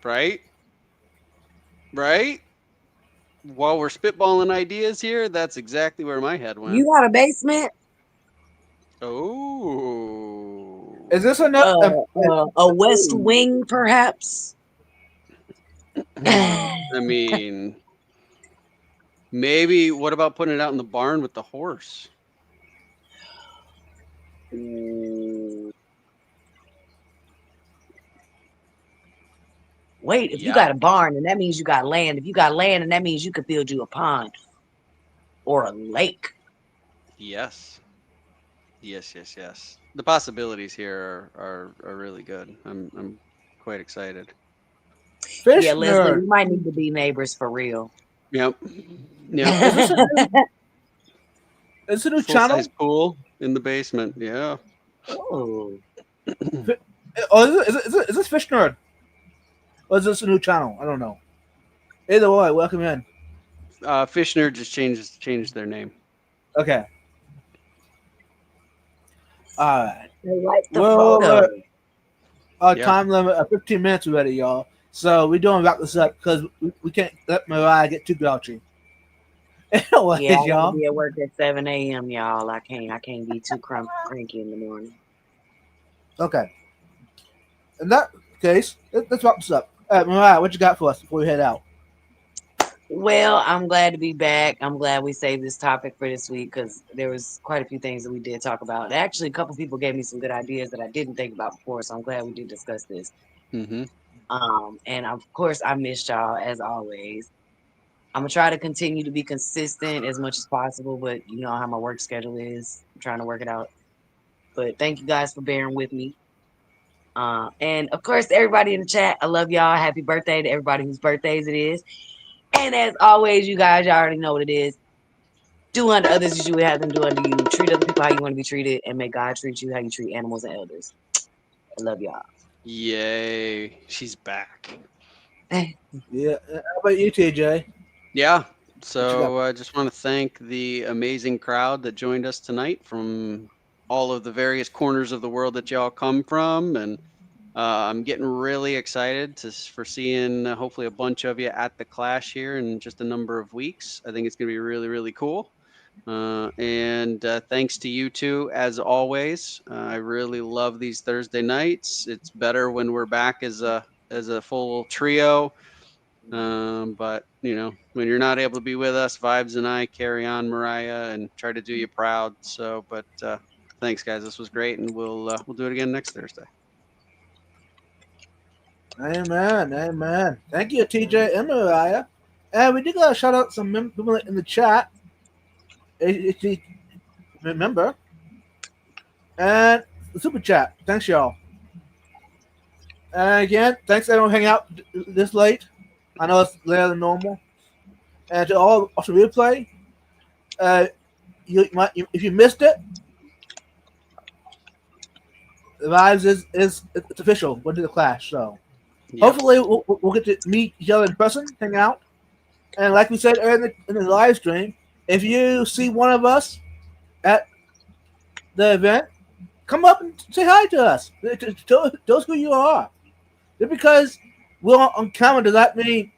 right? Right? While we're spitballing ideas here, that's exactly where my head went. You got a basement? Oh. Is this enough? A west wing, perhaps? I mean, maybe what about putting it out in the barn with the horse? Wait, if you Yeah. got a barn, and that means you got land. If you got land, and that means you could build you a pond or a lake. Yes. Yes. The possibilities here are really good. I'm quite excited. Fish Yeah, Leslie, nerd. we might need to be neighbors for real. Yep. Is this a new, is this a new Full channel? size pool in the basement. Yeah. Oh, Oh, is this fish nerd? Or is this a new channel? I don't know. Either way, welcome in. Fishner just changed their name. Okay. All right. I like the Well, photo. our Yeah. time limit of 15 minutes already, y'all. So we're doing wrap this up because we can't let Mariah get too grouchy. Yeah, Anyways, I gotta y'all. be at work at 7 a.m., y'all. I can't be too cranky in the morning. Okay. In that case, let's wrap this up. All right, Mariah, what you got for us before we head out? Well, I'm glad to be back. I'm glad we saved this topic for this week because there was quite a few things that we did talk about. Actually, a couple people gave me some good ideas that I didn't think about before, so I'm glad we did discuss this. Mm-hmm. And of course, I missed y'all as always. I'm gonna try to continue to be consistent as much as possible, but you know how my work schedule is. I'm trying to work it out. But thank you guys for bearing with me. And of course, everybody in the chat, I love y'all. Happy birthday to everybody whose birthdays it is. And as always, you guys, y'all already know what it is. Do unto others as you would have them do unto you. Treat other people how you want to be treated, and may God treat you how you treat animals and elders. I love y'all. Yay, she's back. Yeah. How about you, TJ? Yeah. What you got? So I just want to thank the amazing crowd that joined us tonight from all of the various corners of the world that y'all come from, and I'm getting really excited for seeing hopefully a bunch of you at the Clash here in just a number of weeks. I think it's going to be really, really cool. And thanks to you two, as always. I really love these Thursday nights. It's better when we're back as a full trio. But you know, when you're not able to be with us, Vibes and I carry on, Mariah, and try to do you proud. So, but thanks, guys. This was great, and we'll do it again next Thursday. Amen. Amen. Thank you, TJ and Mariah. And we did got to shout out some people in the chat. If you remember. And the super chat. Thanks, y'all. And again, thanks everyone hanging out this late. I know it's later than normal. And to all of the replay, uh, if you missed it, the vibes is it's official. We're to the Clash, so Yep. hopefully we'll get to meet each other in person, hang out, and like we said earlier in the live stream, if you see one of us at the event, come up and say hi to us. Tell us who you are. Just because we're on camera does that mean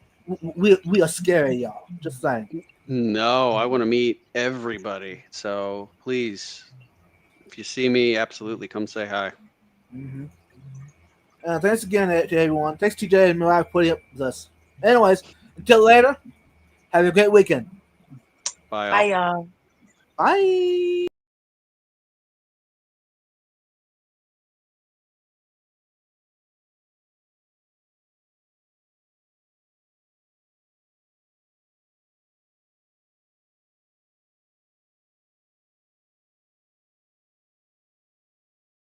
we are scary, y'all. Just saying. No, I want to meet everybody. So please, if you see me, absolutely come say hi. Mm-hmm. Thanks again to everyone. Thanks TJ and Mariah for putting up with us. Anyways, until later, have a great weekend. Bye, all. Bye, y'all. Bye.